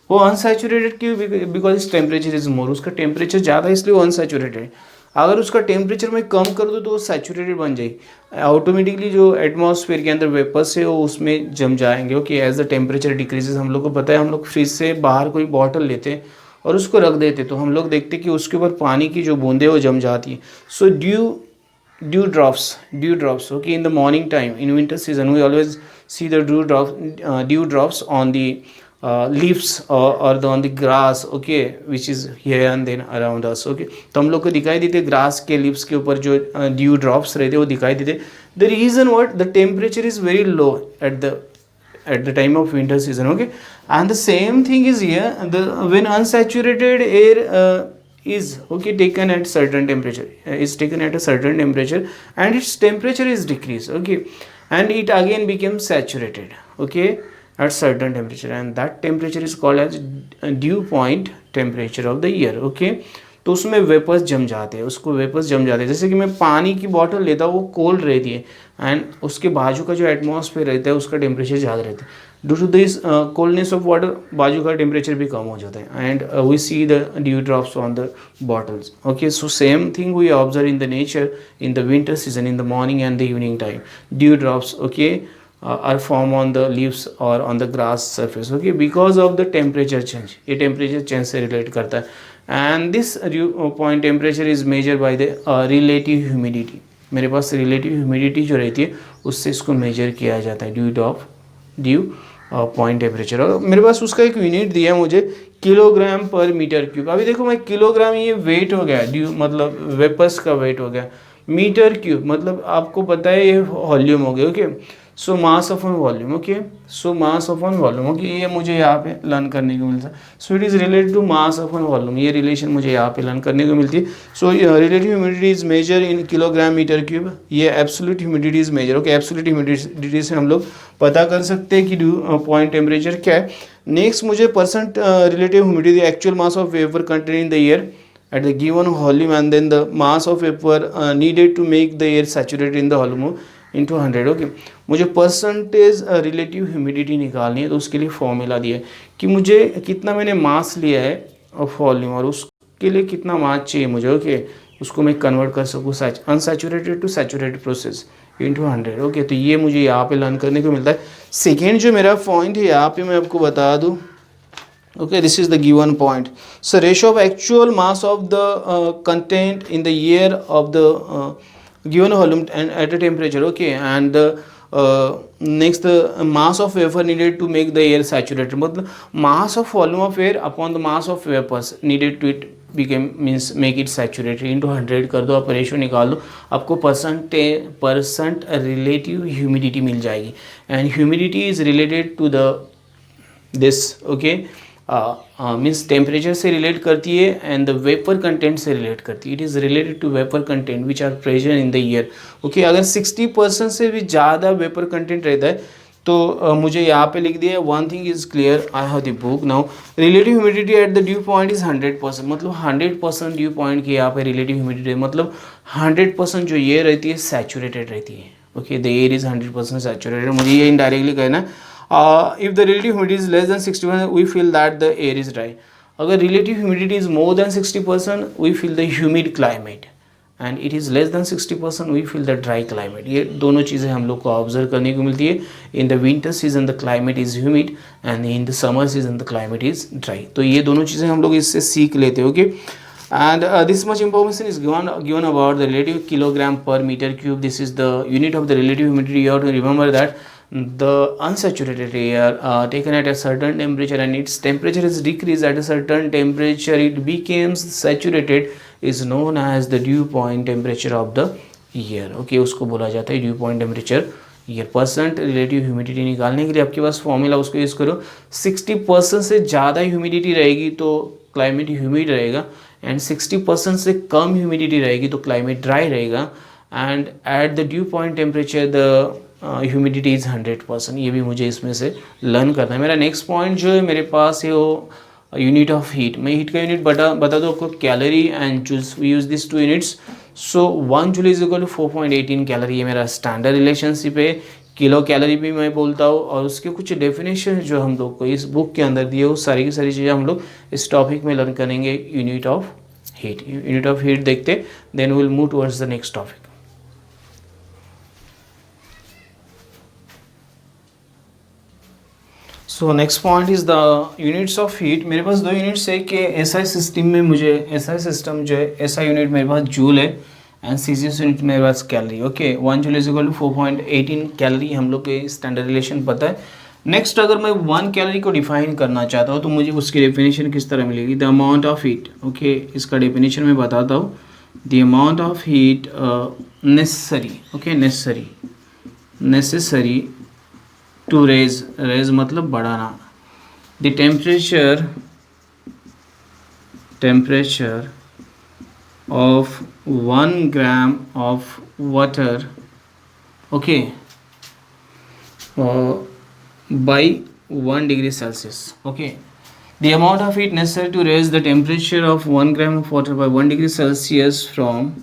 Speaker 1: वो unsaturated क्यों? Because its temperature is more, उसका टेम्परेचर ज़्यादा है इसलिए वो अनसैचुरेटेड. अगर उसका टेम्परेचर मैं कम कर दूँ तो वो सैचुरेटेड बन जाएगी. ऑटोमेटिकली जो एटमॉस्फेयर के अंदर वेपर्स है वो उसमें जम जाएंगे. Okay, as the temperature decreases. हम लोग को पता है, हम लोग फ्रिज से बाहर कोई बॉटल लेते हैं और उसको रख देते, तो हम लोग देखते कि उसके ऊपर पानी की जो बूंदें वो जम जाती है. सो dew drops, okay, in the morning time in winter season we always see the dew drops on the leaves or on the grass, okay, which is here and then around us. Okay, तो हम लोग को दिखाई देते grass के leaves के ऊपर जो ड्यू ड्रॉप्स रहते वो दिखाई देते. The reason what, the temperature is very low at the time of winter season. Okay, and the same thing is here, when unsaturated air is, okay, taken at certain temperature, and its temperature is decreased, okay, and it again becomes saturated, okay, at certain temperature, and that temperature is called as dew point temperature of the year. Okay, तो उसमें vapours जम जाते हैं, जैसे कि मैं पानी की बॉटल लेता हूँ, वो कोल्ड रहती है एंड उसके बाजू का जो एटमॉस्फेयर रहता है उसका टेम्परेचर ज़्यादा रहता है. Due to this coldness of water बाजू का टेम्परेचर भी कम हो जाता है and we see the dew drops on the bottles. Okay, so same thing we observe in the nature in the winter season, in the morning and the evening time. Dew drops, okay, are formed on the leaves or on the grass surface, okay, because of the temperature change. ये temperature change से relate करता है. And this dew point temperature is measured by the relative humidity. मेरे पास relative humidity जो रहती है उससे इसको measure किया जाता है, dew point temperature. और मेरे पास उसका एक यूनिट दिया है मुझे, किलोग्राम पर मीटर क्यूब. अभी देखो मैं किलोग्राम, ये वेट हो गया, ड्यू मतलब वेपर्स का वेट हो गया. मीटर क्यूब मतलब आपको पता है ये वॉल्यूम हो गया. Okay, so mass of on volume. Okay, so mass of on volume. Okay, ये मुझे यहाँ पे लर्न करने को मिलता है. So it is related to mass of on volume. ये रिलेशन मुझे यहाँ पे लर्न करने को मिलती है. So relative humidity is measure in kilogram metre cube. ये absolute humidity is measure. Okay, absolute humidity से हम लोग पता कर सकते हैं कि पॉइंट टेम्परेचर क्या है. नेक्स्ट मुझे percent relative humidity, actual mass of vapour contain in the air at the given volume and then the mass of vapor needed to make the air saturated in the volume into 100. Okay, मुझे percentage relative humidity निकालनी है, तो उसके लिए formula दिया है कि मुझे कितना मैंने मास लिया है ऑफ वॉल्यूम और उसके लिए कितना मास चाहिए मुझे. ओके, उसको मैं कन्वर्ट कर सकूँ unsaturated to saturated process into 100. Okay, तो ये मुझे यहाँ पे लर्न करने को मिलता है. सेकेंड जो मेरा पॉइंट है यहाँ पे मैं आपको बता दूँ. Okay, this is the given point. So ratio of actual mass of the content in the air of the given volume and at a temperature. Okay, and next the mass of vapor needed to make the air saturated. मतलब mass of volume of air upon the mass of vapors needed to it became means make it saturated into 100 कर दो, आप ratio निकाल दो, आपको percent relative humidity मिल जाएगी. And humidity is related to the this. Okay, means temperature से relate करती है एंड द वेपर कंटेंट से रिलेट करती है. It is related to vapour content which are present in the air. Okay, अगर 60% से भी ज़्यादा वेपर कंटेंट रहता है तो मुझे यहाँ पे लिख दिया. One thing is clear, I have the book now. Relative humidity at the due point is 100%. मतलब 100% ड्यू पॉइंट की यहाँ पे रिलेटिव ह्यूमिडिटी मतलब 100% जो ये रहती है सैचुरेटेड रहती है. Okay, the air is 100% saturated. मुझे ये इनडायरेक्टली कहना है. If the relative humidity is less than 60%, we feel that the air is dry. अगर relative humidity is more than 60%, we feel the humid climate. And it is less than 60% we feel the dry climate. ये दोनों चीज़ें हम लोग को observe करने को मिलती है। इन the winter season the climate is humid and in the summer season the climate is dry. तो ये दोनों चीज़ें हम लोग इससे सीख लेते हैं। Okay, and this much information is given about the relative kilogram per meter cube. This is the unit of the relative humidity. You have to remember that the unsaturated air taken at a certain temperature and its temperature is decreased at a certain temperature, it becomes saturated, is known as the dew point temperature of the air. Okay, उसको बोला जाता है dew point temperature year. Percent relative humidity निकालने के लिए आपके पास formula उसको use करो। 60% से ज़्यादा ह्यूमिडिटी रहेगी तो क्लाइमेट ह्यूमिड रहेगा, एंड 60% से कम ह्यूमिडिटी रहेगी तो क्लाइमेट ड्राई रहेगा, and at the due point temperature the humidity is 100%। ये भी मुझे इसमें से लर्न करना है। मेरा नेक्स्ट पॉइंट जो है मेरे पास है वो यूनिट ऑफ हीट। मैं हीट का यूनिट बता दो आपको, calorie and joules. We use this 2 units. So 1 joule is equal to 4.18 calorie. ये मेरा स्टैंडर्ड रिलेशनशिप है। किलो कैलोरी भी मैं बोलता हूँ, और उसके कुछ डेफिनेशन जो हम लोग को इस बुक के अंदर दिए वो सारी की सारी चीज़ें हम लोग इस टॉपिक में लर्न करेंगे। Unit of heat, unit of heat देखते, then will move towards the next topic. So next point is the units of heat. मेरे पास 2 यूनिट्स है कि एसआई सिस्टम में मुझे एसआई सिस्टम जो है एसआई यूनिट मेरे पास जूल है एंड सीसीएस यूनिट मेरे पास calorie. Okay, 1 joule is equal to 4.18 calorie, हम लोग के स्टैंडर्ड रिलेशन पता है। नेक्स्ट अगर मैं 1 कैलोरी को डिफाइन करना चाहता हूँ तो मुझे उसकी डेफिनेशन किस तरह मिलेगी? The amount of heat. Okay, इसका डेफिनेशन मैं बताता हूँ। The amount of heat necessary, okay, necessary to raise मतलब बढ़ाना, the temperature of 1 gram of water, okay, by 1 degree Celsius. Okay, the amount of heat necessary to raise the temperature of 1 gram of water by 1 degree Celsius from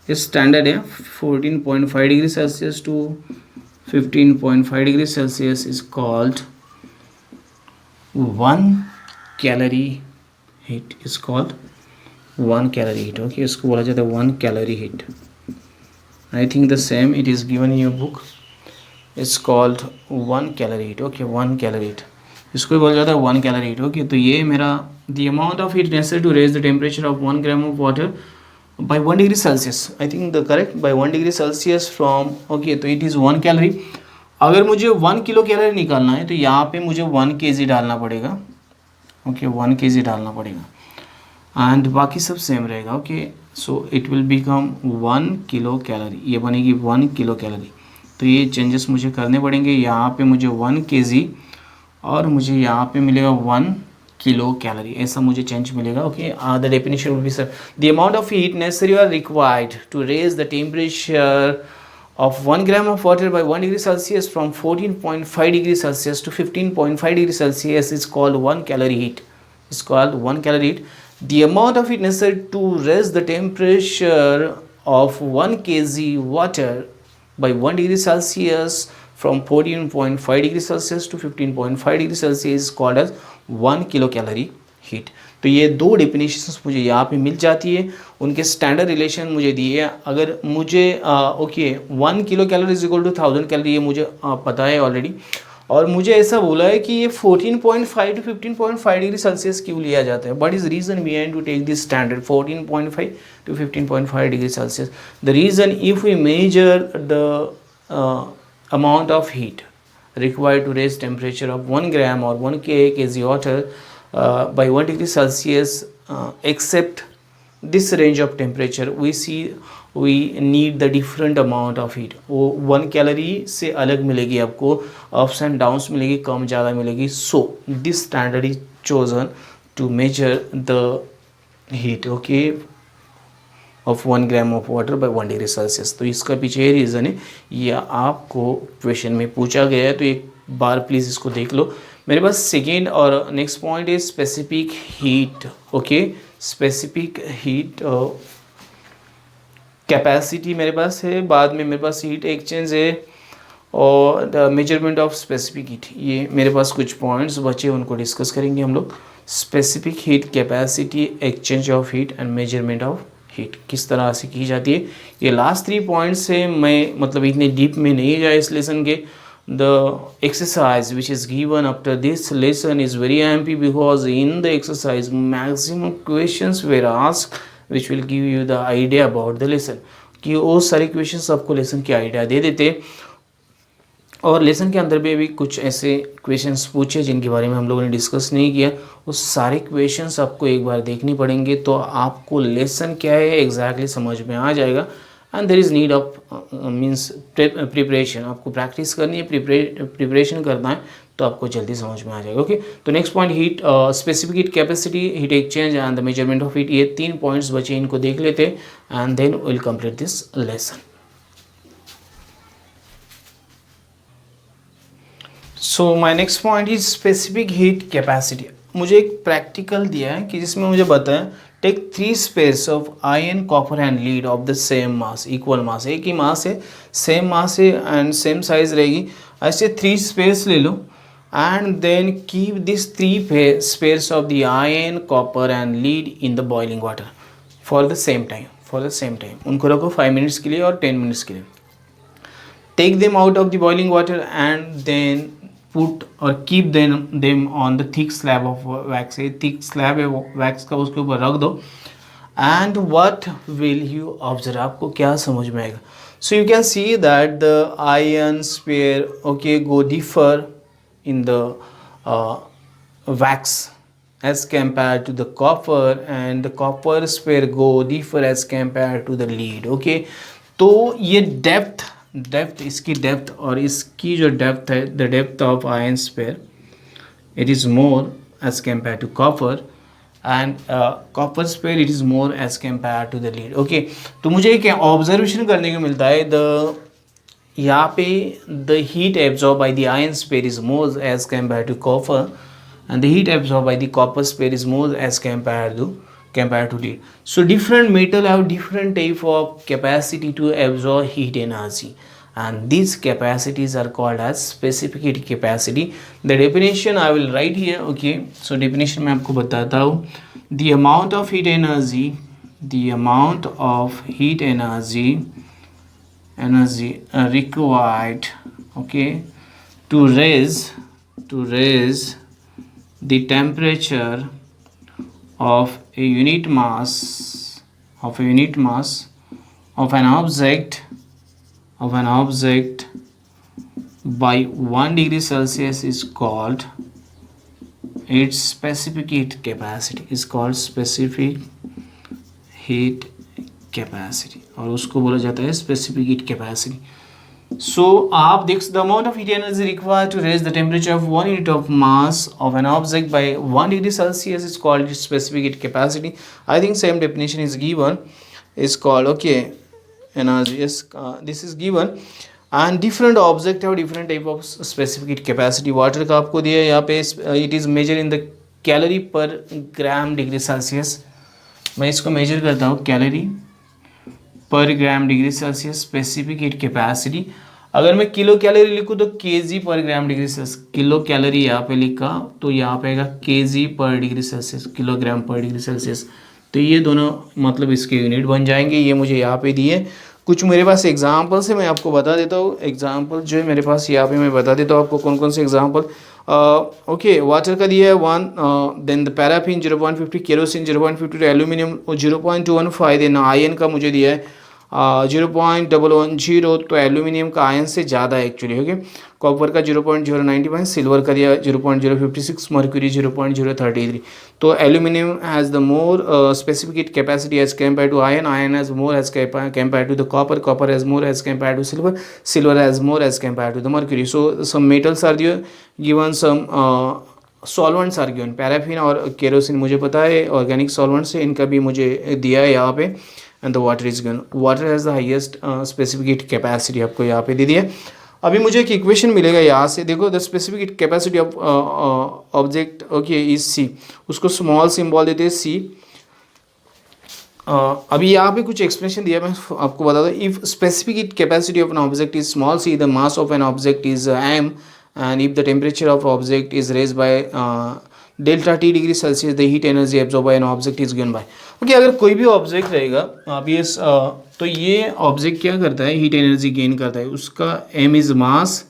Speaker 1: is standard 14.5 degree Celsius to 15.5 degree Celsius is called 1 calorie heat, is called 1 calorie heat. Okay, इसको बोला जाता है 1 calorie heat. I think the same it is given in your book. It's called 1 calorie heat. Okay, 1 calorie heat. इसको भी बोला जाता है 1 calorie heat. Okay, तो ये मेरा the amount of heat necessary to raise the temperature of 1 gram of water by 1 degree Celsius. I think the correct by 1 degree Celsius from, okay, तो it is 1 calorie. अगर मुझे 1 kilo calorie निकालना है तो यहाँ पे मुझे 1 kg डालना पड़ेगा। ओके, 1 kg डालना पड़ेगा एंड बाकी सब सेम रहेगा। Okay, so it will become 1 kilo calorie, ये बनेगी 1 किलो कैलोरी। तो ये चेंजेस मुझे करने पड़ेंगे। यहाँ पे मुझे 1 kg और मुझे यहाँ पे मिलेगा 1 किलो कैलोरी, ऐसा मुझे चेंज मिलेगा। Okay, the definition will be sir the amount of heat necessary or required to raise the temperature of 1 gram of water by 1 degree Celsius from 14.5 degree Celsius to 15.5 degree Celsius is called 1 calorie heat. It's called 1 calorie heat. The amount of heat necessary to raise the temperature of 1 kg water by 1 degree Celsius from 14.5 degree Celsius to 15.5 degree Celsius is called as 1 kilocalorie heat. तो ये 2 definitions मुझे यहाँ पे मिल जाती है, उनके standard relation मुझे दिए हैं। अगर मुझे okay 1 kilo calorie is equal to 1000 calorie, ये मुझे पता है ऑलरेडी, और मुझे ऐसा बोला है कि ये 14.5 टू 15.5 डिग्री सेल्सियस क्यों लिया जाता है। But is reason we have to take this standard 14.5 to 15.5 degree Celsius. The reason if we measure the amount of heat required to raise temperature of 1 gram or 1 kg water by 1 degree Celsius, except this range of temperature we need the different amount of heat. वो 1 calorie से अलग मिलेगी आपको, ups and downs मिलेगी, कम ज़्यादा मिलेगी। So this standard is chosen to measure the heat okay of 1 gram of water by 1 degree Celsius. तो इसका पीछे ये रीज़न है, या आपको क्वेश्चन में पूछा गया है, तो एक बार प्लीज़ इसको देख लो। मेरे पास सेकेंड और next point is specific heat. Okay, specific heat capacity मेरे पास है, बाद में मेरे पास हीट एक्सचेंज है और the measurement of specific heat. ये मेरे पास कुछ पॉइंट्स बचे, उनको डिस्कस करेंगे हम लोग। Specific heat capacity, exchange of heat and measurement of heat किस तरह से की जाती है। ये लास्ट 3 पॉइंट्स से मैं मतलब इतने डीप में नहीं गया इस लेसन के। The exercise which is given after this lesson is very IMP because in the exercise maximum questions were asked which will give you the idea about the lesson, कि वो सारे क्वेश्चंस आपको lesson की idea दे देते। और lesson के अंदर भी कुछ ऐसे क्वेश्चंस पूछे जिनके बारे में हम लोगों ने डिस्कस नहीं किया, उस सारे क्वेश्चंस आपको एक बार देखने पड़ेंगे, तो आपको लेसन क्या है एग्जैक्टली समझ में आ जाएगा। And there is need of means preparation, आपको प्रैक्टिस करनी है, प्रिपरेशन करना है, तो आपको जल्दी समझ में आ जाएगा। ओके, तो next point heat specific heat capacity, heat exchange and the measurement of heat, ये 3 पॉइंट्स बचे, इनको देख लेते and then will complete this lesson. So my next point is specific heat capacity. मुझे एक प्रैक्टिकल दिया है कि जिसमें मुझे बताया take 3 space of iron copper and lead of the same mass, equal mass, एक ही मास है, सेम मास है एंड सेम साइज रहेगी, ऐसे 3 स्पेस ले लो and then keep this 3 space of the iron copper and lead in the boiling water for the same time, उनको रखो 5 मिनट्स के लिए और 10 मिनट्स के लिए। Take them out of the boiling water and then put और keep them on the thick slab of wax, thick slab है wax का, उसके ऊपर रख दो and what will you observe, आपको क्या समझ में आएगा। So you can see that the iron sphere okay go differ in the wax as compared to the copper and the copper sphere go differ as compared to the lead। okay, तो ये depth इसकी depth और इसकी जो depth है, the depth of iron sphere it is more as compare to copper and copper sphere it is more as compare to the lead. Okay, तो मुझे एक ऑब्जर्वेशन करने को मिलता है, यहाँ पे the heat absorb by the iron sphere is more as compare to copper and the heat absorbed by the copper sphere is more as compared to lead. So different metal have different type of capacity to absorb heat energy and these capacities are called as specific heat capacity. The definition I will write here. okay, so definition मैं आपको बताता हूँ, the amount of heat energy required okay to raise the temperature of a unit mass of an object by 1 degree Celsius is called its specific heat capacity, is called specific heat capacity और उसको बोला जाता है specific heat capacity. So आप देख the amount of heat energy required to raise the temperature of 1 unit of mass of an object by 1 degree Celsius is called its specific heat capacity. I think same definition is given, is called okay energy. Yes, this is given and different object have different type of specific heat capacity. Water का आपको दिया है यहाँ पे, it is measured in the calorie per gram degree Celsius. मैं इसको major करता हूँ कैलोरी पर gram degree Celsius specific heat capacity. अगर मैं किलो कैलोरी लिखूँ तो केजी पर gram degree Celsius, kilo calorie यहाँ पे लिखा तो यहाँ पे आएगा केजी पर डिग्री सेल्सियस, किलोग्राम पर डिग्री सेल्सियस, तो ये दोनों मतलब इसके यूनिट बन जाएंगे। ये मुझे यहाँ पे दिए, कुछ मेरे पास एग्जाम्पल से मैं आपको बता देता हूँ। एग्जाम्पल जो है मेरे पास यहाँ पे मैं बता देता हूँ आपको कौन कौन से एग्जाम्पल। ओके, वाटर का दिया है 1, then the paraffin 0.50, kerosene 0.52, aluminium 0.215, then iron का मुझे दिया है 0.110, तो एल्यूमिनियम का आयन से ज़्यादा है एक्चुअली। ओके, कॉपर का 0.095, सिल्वर का दिया 0.056, मर्क्यूरी 0.033, तो aluminium has the more specific heat capacity as compare to iron, iron has more as compare to the copper, copper has more as compare to silver, silver has more as compare to the mercury. So some metals are given, some solvents are given, paraffin और kerosene मुझे पता है organic solvents है, इनका भी मुझे दिया है यहाँ पे। And the water is given, water has the highest specific heat capacity आपको यहाँ पे दे दिया। अभी मुझे एक इक्वेशन मिलेगा यहाँ से, देखो the specific heat capacity of object okay is c, उसको स्मॉल सिंबल देते हैं सी। अभी यहाँ पे कुछ एक्सप्लेनेशन दिया, मैं आपको बता दूँ। If specific heat capacity of an object is small c, the mass of an object is m, and if the temperature of object is raised by delta T degree Celsius the heat energy absorb by an object is given by. Okay, अगर कोई भी object रहेगा अभी तो ये object क्या करता है, हीट एनर्जी गेन करता है, उसका M is mass,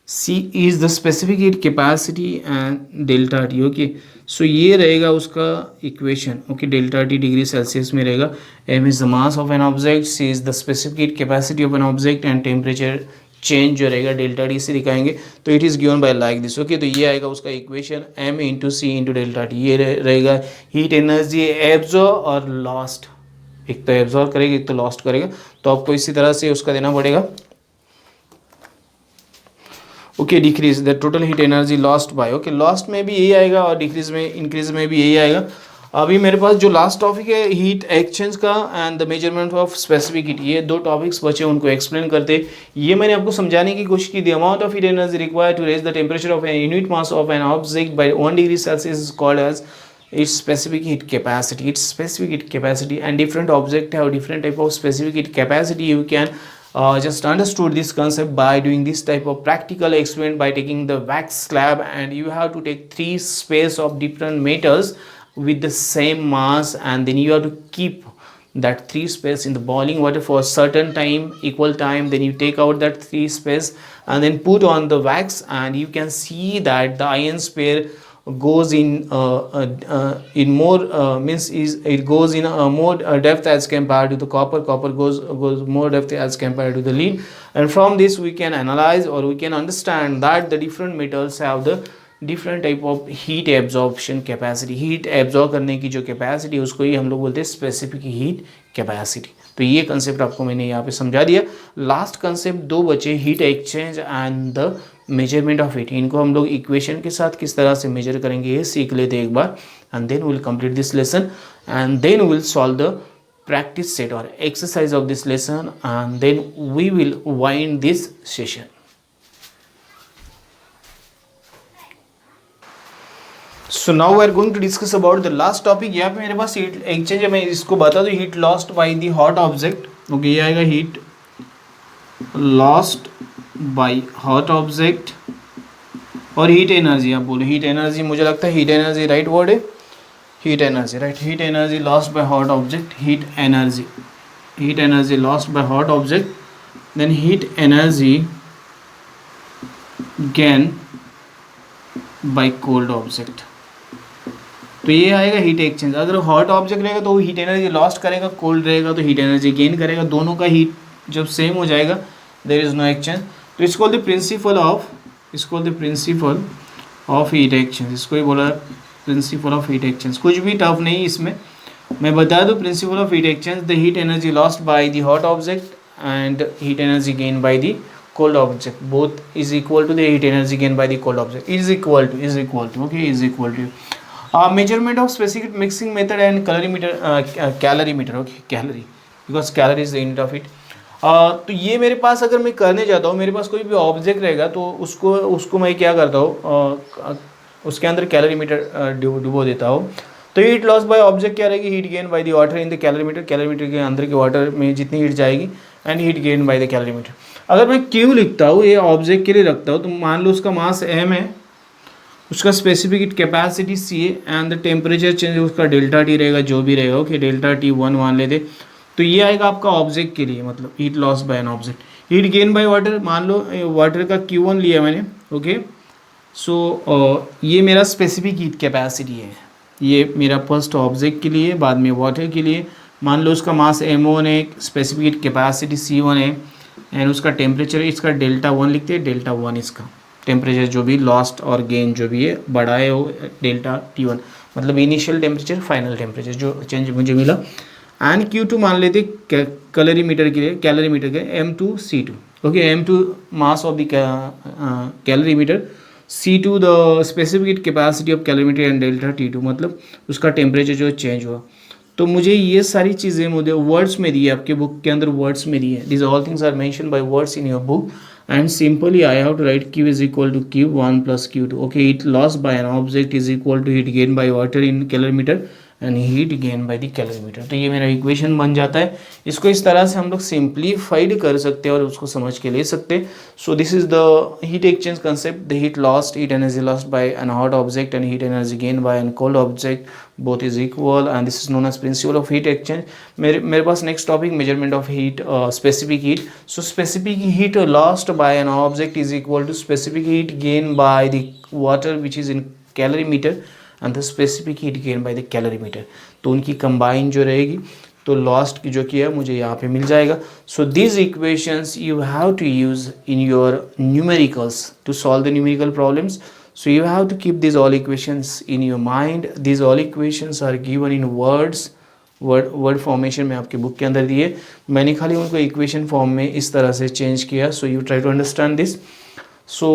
Speaker 1: C is the specific heat capacity and delta T. Okay, so ये रहेगा उसका equation. Okay, delta T degree Celsius में रहेगा, M is the mass of an object, C is the specific heat capacity of an object and temperature change जो रहेगा delta T से दिखाएंगे, तो it is given by like this. Okay, तो ये आएगा उसका इक्वेशन, एम इंटू सी into delta T, ये रहेगा हीट एनर्जी एब्जॉर्ब और लॉस्ट, एक तो एब्जॉर्ब करेगा एक तो लॉस्ट करेगा, तो आपको इसी तरह से उसका देना पड़ेगा। Okay, decrease the total heat energy lost bye, okay lost में भी यही आएगा और डिक्रीज में इंक्रीज में भी यही आएगा। अभी मेरे पास जो लास्ट टॉपिक है हीट एक्सचेंज का and the measurement of specific heat, ये दो टॉपिक्स बचे उनको एक्सप्लेन करते। ये मैंने आपको समझाने की कोशिश की, the amount of heat energy required to raise the temperature of an unit mass of an object by 1 degree Celsius is called as its specific heat capacity. Its specific heat capacity, and different object have different type of specific heat capacity. You can just understood this concept by doing this type of practical experiment by taking the wax slab, and you have to take 3 space of different metals with the same mass, and then you have to keep that 3 space in the boiling water for a certain time, equal time. Then you take out that 3 space and then put on the wax, and you can see that the ions pair goes in more means is it goes in more depth as compared to the copper goes more depth as compared to the lead, and from this we can analyze or we can understand that the different metals have the different type of heat absorption capacity, heat absorb करने की जो capacity है उसको ही हम लोग बोलते हैं specific heat capacity. तो ये कंसेप्ट आपको मैंने यहाँ पे समझा दिया। लास्ट कंसेप्ट 2 बचे, heat exchange and the measurement of heat. इनको हम लोग इक्वेशन के साथ किस तरह से मेजर करेंगे ये सीख लेते एक बार, and then will complete this lesson, and then will solve the practice set or exercise of this lesson, and then we will wind this session. So now we are going to discuss about the last topic. यहाँ पे मेरे पास heat exchange है, मैं इसको बता दूँ, heat lost by the hot object. Okay, ये आएगा heat lost by hot object, और हीट एनर्जी आप बोलो, हीट एनर्जी मुझे लगता है हीट एनर्जी राइट वर्ड है, heat energy right, heat energy lost by hot object, heat energy lost by hot object, then heat energy gain by cold object. तो ये आएगा हीट एक्सचेंज। अगर हॉट ऑब्जेक्ट रहेगा तो वो हीट एनर्जी लॉस्ट करेगा, cold रहेगा तो हीट एनर्जी गेन करेगा, दोनों का हीट जब सेम हो जाएगा देयर इज नो एक्सचेंज। तो इसको the principle of heat exchange, इसको ही बोला प्रिंसिपल ऑफ हीट एक्सचेंज। कुछ भी टफ नहीं इसमें, मैं बता दूं principal of heat exchange, the heat energy lost by the hot object and heat energy gain by the cold object, both is equal to the heat energy gained by the cold object, is equal to okay, is equal to measurement of specific mixing method and calorimeter, calorimeter, okay, calorie, because calorie is the unit of heat। तो ये मेरे पास अगर मैं करने जाता हूँ, मेरे पास कोई भी ऑब्जेक्ट रहेगा तो उसको मैं क्या करता हूँ, उसके अंदर कैलोरीमीटर डुबो देता हूँ। तो हीट लॉस बाय ऑब्जेक्ट क्या रहेगी, heat gain by the water in the calorimeter, calorimeter के अंदर के वाटर में जितनी हीट जाएगी, and heat gain by the calorimeter. अगर मैं क्यू लिखता हूँ, ये ऑब्जेक्ट के लिए रखता हूँ, तो मान लो उसका मास m है, उसका स्पेसिफिक हीट कैपेसिटी c है, एंड द टेम्परेचर चेंज उसका डेल्टा टी रहेगा, जो भी रहेगा, ओके डेल्टा टी 1 मान लेते। तो ये आएगा आपका ऑब्जेक्ट के लिए, मतलब heat loss by an object. Heat gain by water, मान लो वाटर का Q1 लिया मैंने, ओके। सो ये मेरा स्पेसिफिक हीट कैपेसिटी है, ये मेरा फर्स्ट ऑब्जेक्ट के लिए, बाद में वाटर के लिए। मान लो उसका मास m1 है, स्पेसिफिक हीट कैपेसिटी c1 है, एंड उसका टेम्परेचर इसका डेल्टा 1 लिखते हैं, डेल्टा 1 इसका टेम्परेचर जो भी लॉस्ट और गेन जो भी है बड़ा है वो डेल्टा T1, मतलब इनिशियल टेम्परेचर फाइनल टेम्परेचर जो चेंज मुझे मिला। एंड Q2 मान लेते कैलोरीमीटर के लिए, कैलोरीमीटर के M2 C2, okay M2 mass of the calorimeter, C2 the specific heat capacity of calorimeter, and delta T2 मतलब उसका टेम्परेचर जो चेंज हुआ। तो मुझे ये सारी चीज़ें मुझे वर्ड्स में दी है, आपके बुक के अंदर वर्ड्स में दी है, this all things are mention by words in your book, and simply I have to write Q is equal to Q1 plus Q2, okay heat loss by an object is equal to heat gain by water in calorimeter, and heat gain by the calorimeter. तो ये मेरा equation बन जाता है। इसको इस तरह से हम लोग सिंप्लीफाइड कर सकते हैं और उसको समझ के ले सकते हैं। So this is the heat exchange concept. The heat lost, heat energy lost by an hot object and heat energy gain by an cold object, both is equal and this is known as principle of heat exchange. मेरे पास next topic measurement of heat, specific heat. So specific heat lost by an object is equal to specific heat gain by the water which is in calorimeter and the specific heat gain by the calorimeter. तो उनकी combine जो रहेगी, तो lost की जो किया मुझे यहाँ पे मिल जाएगा। So this equations you have to use in your numericals to solve the numerical problems. So you have to keep these all equations in your mind. These all equations are given in words, word formation में आपके book के अंदर दिए। मैंने खाली उनको equation form में इस तरह से चेंज किया। So you try to understand this. So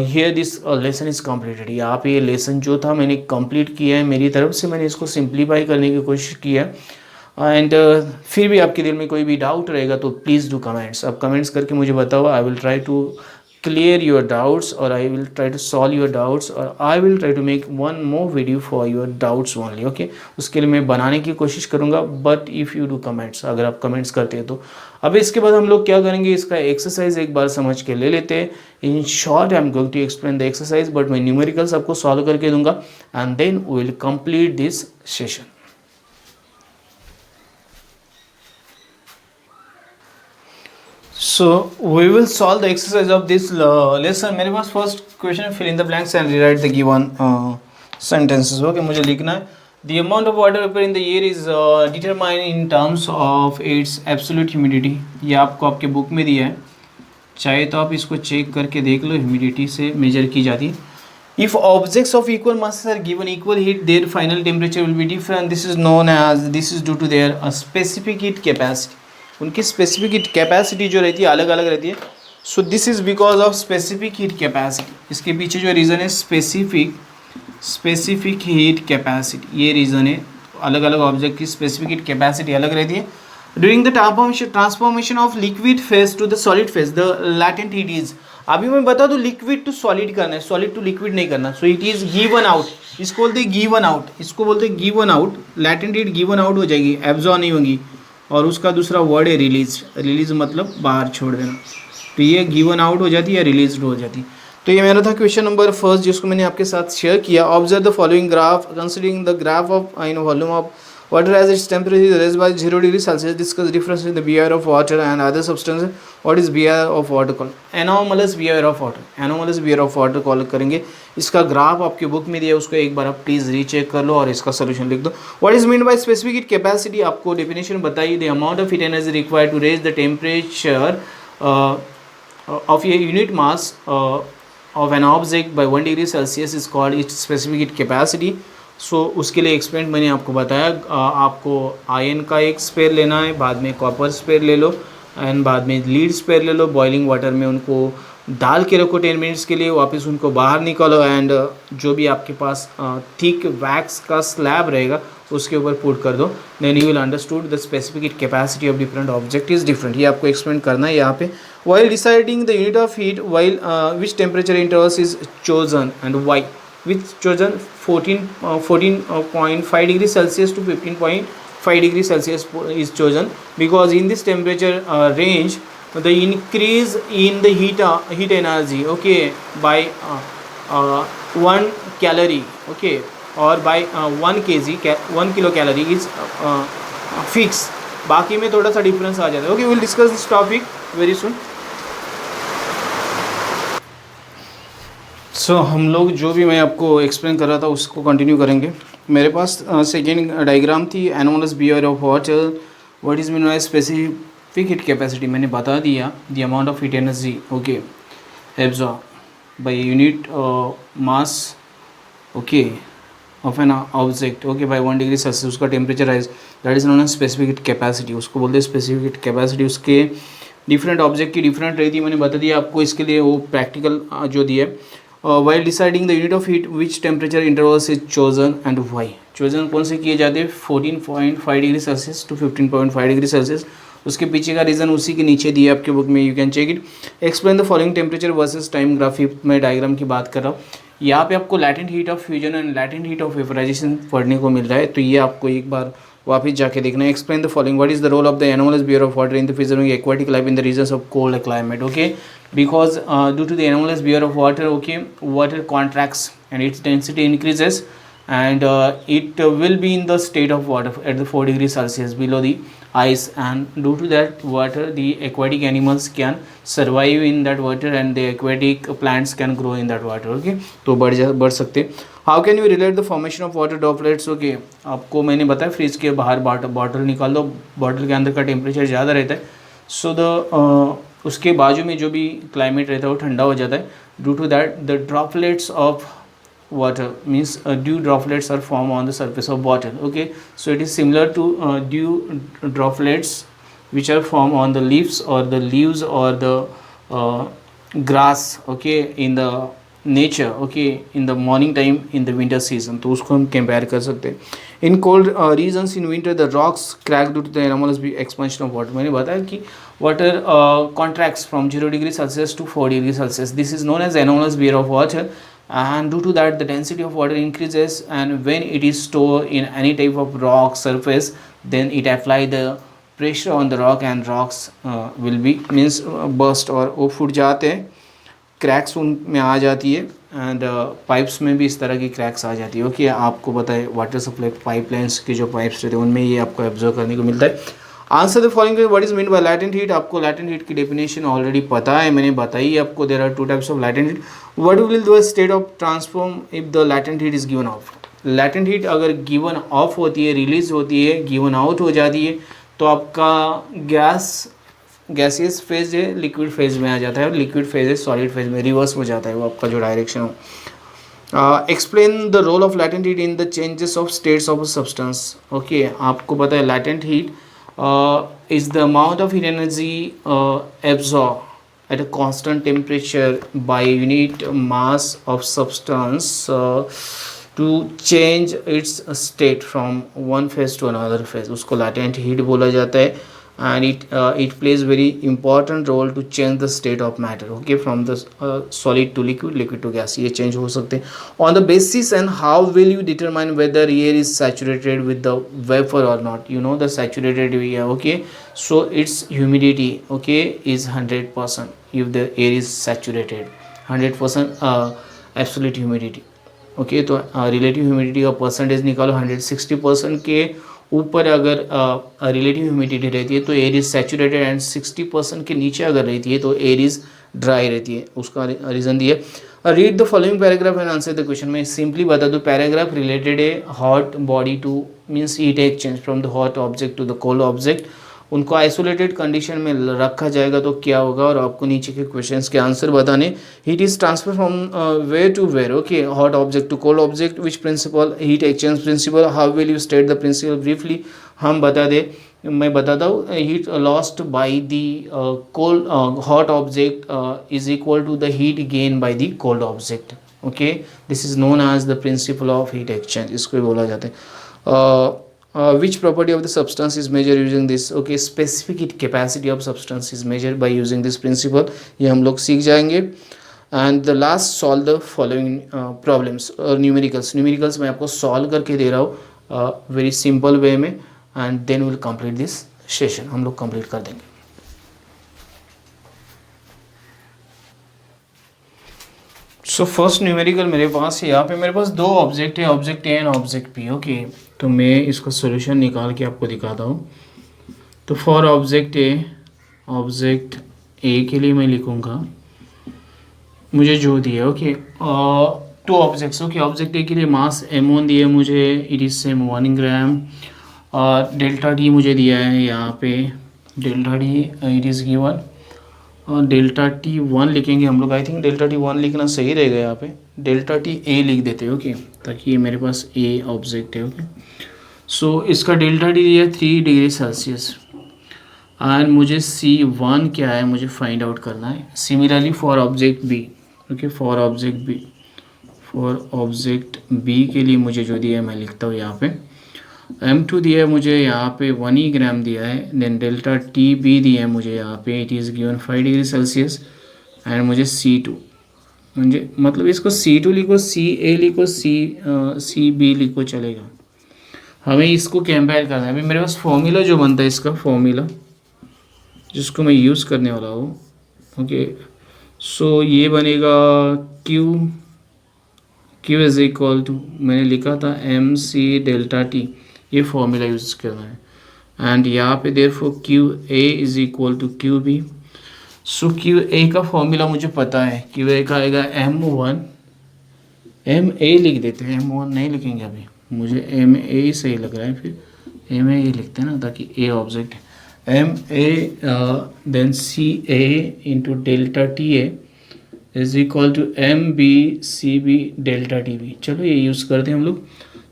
Speaker 1: here this lesson is completed. यहाँ पे ये लेसन जो था मैंने कंप्लीट किया है। मेरी तरफ से मैंने इसको सिंप्लीफाई करने की कोशिश की है। एंड फिर भी आपके दिल में कोई भी डाउट रहेगा तो प्लीज़ डू कमेंट्स। आप कमेंट्स करके मुझे बताओ। I will try to clear your doubts or I will try to solve your doubts or I will try to make one more video for your doubts only. Okay, उसके लिए मैं बनाने की कोशिश करूँगा, but if you do comments, अगर आप comments करते हैं तो। अब इसके बाद हम लोग क्या करेंगे, इसका एक्सरसाइज एक बार समझ के ले लेते हैं। In short I am going to explain the exercise, but मैं न्यूमेरिकल्स आपको सॉल्व करके दूंगा and then we will complete this session. So we will solve the exercise of this lesson. मेरे पास first question, fill in the blanks and rewrite the given sentences. Okay, मुझे लिखना है the amount of water vapor in the air is determined in terms of its absolute humidity. ये आपको आपके book में दिया है, चाहे तो आप इसको चेक करके देख लो। ह्यूमिडिटी से मेजर की जाती है। If objects of equal masses are given equal heat, their final temperature will be different. This is due to their specific heat capacity. उनकी स्पेसिफिक हीट कैपेसिटी जो रहती है अलग अलग रहती है। So this is because of specific heat capacity. इसके पीछे जो रीज़न है स्पेसिफिक हीट कैपेसिटी, ये रीज़न है। अलग अलग ऑब्जेक्ट की स्पेसिफिक हीट कैपेसिटी अलग रहती है। During the transformation of liquid phase to the solid phase, the latent heat is, अभी मैं बता दूँ लिक्विड टू सॉलिड करना है, सॉलिड टू लिक्विड नहीं करना। सो इट इज़ गिवन आउट, इसको बोलते हैं गिवन आउट, इसको बोलते हैं given out. Latent heat given out हो जाएगी, एब्जॉर्ब नहीं होगी। और उसका दूसरा वर्ड है रिलीज। रिलीज मतलब बाहर छोड़ देना। तो ये गिवन आउट हो जाती है या रिलीज हो जाती है। तो ये मेरा था क्वेश्चन नंबर फर्स्ट, जिसको मैंने आपके साथ शेयर किया। Observe the following graph considering the graph of volume of water as its temperature is raised by 0 degree Celsius. Discuss difference in the behavior of water and other substances. What is behavior of water called? Anomalous behavior of water. Anomalous behavior of water call करेंगे। इसका graph आपके book में दिया है, उसको एक बार आप please recheck कर लो और इसका सोल्यूशन लिख दो। What is meant by specific heat capacity? आपको डेफिनेशन बताइए। The amount of heat energy required to raise the temperature of a unit mass of an object by 1 degree Celsius is called its specific heat capacity. सो उसके लिए experiment मैंने आपको बताया। आपको ion का एक स्पेयर लेना है, बाद में कॉपर स्पेयर ले लो एंड बाद में लीड स्पेयर ले लो। बॉइलिंग वाटर में उनको डाल के रखो 10 मिनट्स के लिए, वापस उनको बाहर निकालो एंड जो भी आपके पास थिक वैक्स का स्लैब रहेगा उसके ऊपर पुट कर दो। Then you will understood the specific heat capacity of different object is different. ये आपको एक्सप्लेन करना है यहाँ पे। While deciding the unit of heat, while which temperature intervals is chosen and why, which chosen 14.5 degree Celsius to 15.5 degree Celsius is chosen because in this temperature range the increase in the heat energy, okay, by 1 calorie, okay, or by 1 kilocalorie is fixed. बाकी में थोड़ा सा difference आ जाता है। okay, we'll discuss this topic very soon. सो हम लोग जो भी मैं आपको एक्सप्लेन कर रहा था उसको कंटिन्यू करेंगे। मेरे पास सेकेंड डायग्राम थी, anomalous behaviour of water. What is mean by specific heat capacity, मैंने बता दिया। The amount of heat energy, okay, absorb by unit mass, okay, of an object, okay, by 1 degree Celsius, उसका temperature rise, that is known as specific heat capacity. उसको बोलते हैं specific heat capacity. उसके different object की different रहती है, मैंने बता दिया आपको। इसके लिए वो प्रैक्टिकल जो दिया है। While deciding the unit of heat which temperature intervals is chosen and why, chosen कौन से किए जाते हैं 14.5 degree Celsius to 15.5 degree Celsius. उसके पीछे का रीज़न उसी के नीचे दिया आपके बुक में, you can check it. Explain the following temperature versus time graph, मैं डायग्राम की बात कर रहा हूँ। यहाँ पे आपको latent heat of fusion and latent heat of vaporization पढ़ने को मिल रहा है, तो ये आपको एक बार वापस जाके देखना है. Explain the following. What is the role of the anomalous behaviour of water in the preserving aquatic life in the regions of cold climate. Okay, because due to the anomalous behavior of water, okay, water contracts and its density increases, and it will be in the state of water at the 4 degrees Celsius below the ice, and due to that water the aquatic animals can survive in that water and the aquatic plants can grow in that water. okay, तो बढ़ सकते. How can you relate the formation of water droplets. Okay, आपको मैंने बताया fridge के बाहर bottle निकाल दो, बॉटल के अंदर का टेम्परेचर ज़्यादा रहता है, सो द उसके बाजू में जो भी क्लाइमेट रहता है वो ठंडा हो जाता है. Due to that the droplets of water means dew droplets are formed on the surface of water. okay, so it is similar to dew droplets which are formed on the leaves or the grass, okay, in the nature, okay, in the morning time in the winter season. तो उसको हम compare कर सकते हैं. in cold regions in winter the rocks crack due to the anomalous expansion of water. मैंने बताया कि water contracts from 0 degree Celsius to 4 degree Celsius. this is known as anomalous behavior of water, and due to that the density of water increases, and when it is stored in any type of rock surface then it apply the pressure on the rock and rocks will be means burst और वो फूट जाते हैं, cracks उनमें आ जाती है, and pipes में भी इस तरह की क्रैक्स आ जाती है. ओके, आपको पता है वाटर सप्लाई पाइपलाइंस के जो पाइप्स रहते हैं उनमें ये आपको ऑब्जर्व करने को मिलता है. Answer the following. What is mean by latent heat. आपको लैटेंट हीट की डेफिनेशन ऑलरेडी पता है, मैंने बताई आपको. There are two types of latent heat. What will the state of transform if the latent heat is given off. Latent heat अगर given off होती है, रिलीज होती है, गिवन आउट हो जाती है, तो आपका गैसियस फेज है लिक्विड फेज में आ जाता है, और लिक्विड फेज है सॉलिड फेज में रिवर्स हो जाता है वो आपका जो डायरेक्शन हो. Explain the role of latent heat in the changes of states of a substance. Okay, आपको पता है latent heat is the amount of heat energy absorbed at a constant temperature by unit mass of substance to change its state from one phase to another phase. उसको latent heat बोला जाता है, and it plays very important role to change the state of matter. okay, from the solid to liquid to gas, ये change हो सकते हैं. on the basis and how will you determine whether air is saturated with the vapor or not. you know the saturated air, okay, so its humidity, okay, is 100% if the air is saturated 100% absolute humidity. okay, तो relative humidity का percentage निकालो. 160% के ऊपर अगर relative humidity रहती है तो air is saturated, and 60% के नीचे अगर रहती है तो एयर इज ड्राई रहती है. उसका रीज़न दिया. Read the following paragraph and answer the question. मैं सिंपली बता दूँ, पैराग्राफ रिलेटेड है hot body to means heat exchange from the hot object to the cold object. उनको आइसोलेटेड कंडीशन में रखा जाएगा तो क्या होगा, और आपको नीचे के क्वेश्चंस के आंसर बताने. Heat is transfer from where to where. Okay, hot object to cold object. Which principle, heat exchange principle. How will you state the principle briefly. हम बता दे, मैं बताता हूँ. Heat lost by the cold hot object is equal to the heat gain by the cold object. Okay, this is known as the principle of heat exchange, इसको बोला जाता है. Which property of the substance is measured using this. okay, specific heat capacity of substance is measured by using this principle. ये हम लोग सीख जाएंगे. and the last solve the following problems. Numericals मैं आपको सॉल्व करके दे रहा हूँ वेरी सिंपल वे में, and then will complete this session. हम लोग कंप्लीट कर देंगे. सो फर्स्ट न्यूमेरिकल मेरे पास है. यहाँ पे मेरे पास दो ऑब्जेक्ट है, object A and object B. Okay, तो मैं इसका सॉल्यूशन निकाल के आपको दिखाता हूँ. तो फॉर ऑब्जेक्ट ए के लिए मैं लिखूँगा मुझे जो दिया. Okay, two objects. Okay, object A के लिए मास m1 दिया मुझे, it is same 1 gram. Delta D मुझे दिया है यहाँ पे, delta D it is given. Delta T 1 लिखेंगे हम लोग. आई थिंक डेल्टा टी 1 लिखना सही रहेगा. यहाँ पे डेल्टा टी ए लिख देते हैं. ओके, ताकि ये मेरे पास ए ऑब्जेक्ट है. ओके, सो इसका डेल्टा टी दिया 3 डिग्री सेल्सियस, एंड मुझे C1 क्या है मुझे फाइंड आउट करना है. Similarly for object B. Okay, for object B के लिए मुझे जो दिया है मैं लिखता हूँ यहाँ पे. M2 दिया है मुझे यहाँ पे 1 ही ग्राम दिया है. देन डेल्टा टी बी दिया है मुझे यहाँ पे, it is given 5 degree Celsius, and मुझे C2 म्हणजे मतलब इसको C2 लिखो, CA लिखो, CB लिखो, चलेगा। हमें इसको कंपेयर करना है। अभी मेरे पास फॉर्मूला जो बनता है, इसका फॉर्मूला जिसको मैं यूज़ करने वाला हूँ, ओके। सो ये बनेगा Q इज़ इक्वल टू, मैंने लिखा था MC डेल्टा T, ये फॉर्मूला यूज़ करना है। एंड यहाँ पे therefore QA is equal to QB। So QA का फॉर्मूला मुझे पता है, QA का आएगा M1, MA लिख देते हैं, M1 नहीं लिखेंगे अभी, मुझे MA ही सही लग रहा है, फिर MA ही लिखते हैं ना, ताकि A ऑब्जेक्ट है। MA then CA into delta TA is equal to MB delta TB। चलो ये यूज़ करते हैं हम लोग।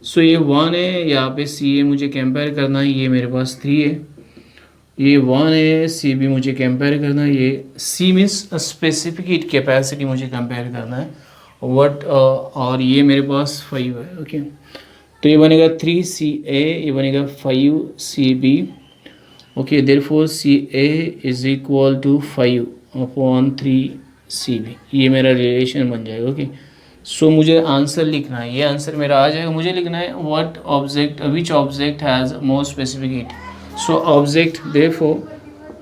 Speaker 1: सो ये 1 है, यहाँ पे CA मुझे कंपेयर करना है, ये मेरे पास 3 है, ये 1 है, CB मुझे कंपेयर करना है, ये C means specific heat capacity मुझे कंपेयर करना है, और ये मेरे पास 5 है, ओके। तो ये बनेगा 3CA, ये बनेगा 5CB, okay. Therefore CA is equal to 5/3CB, ये मेरा रिलेशन बन जाएगा, ओके। सो मुझे आंसर लिखना है, ये आंसर मेरा आ जाएगा। मुझे लिखना है what object, which object has more specific heat. So object, therefore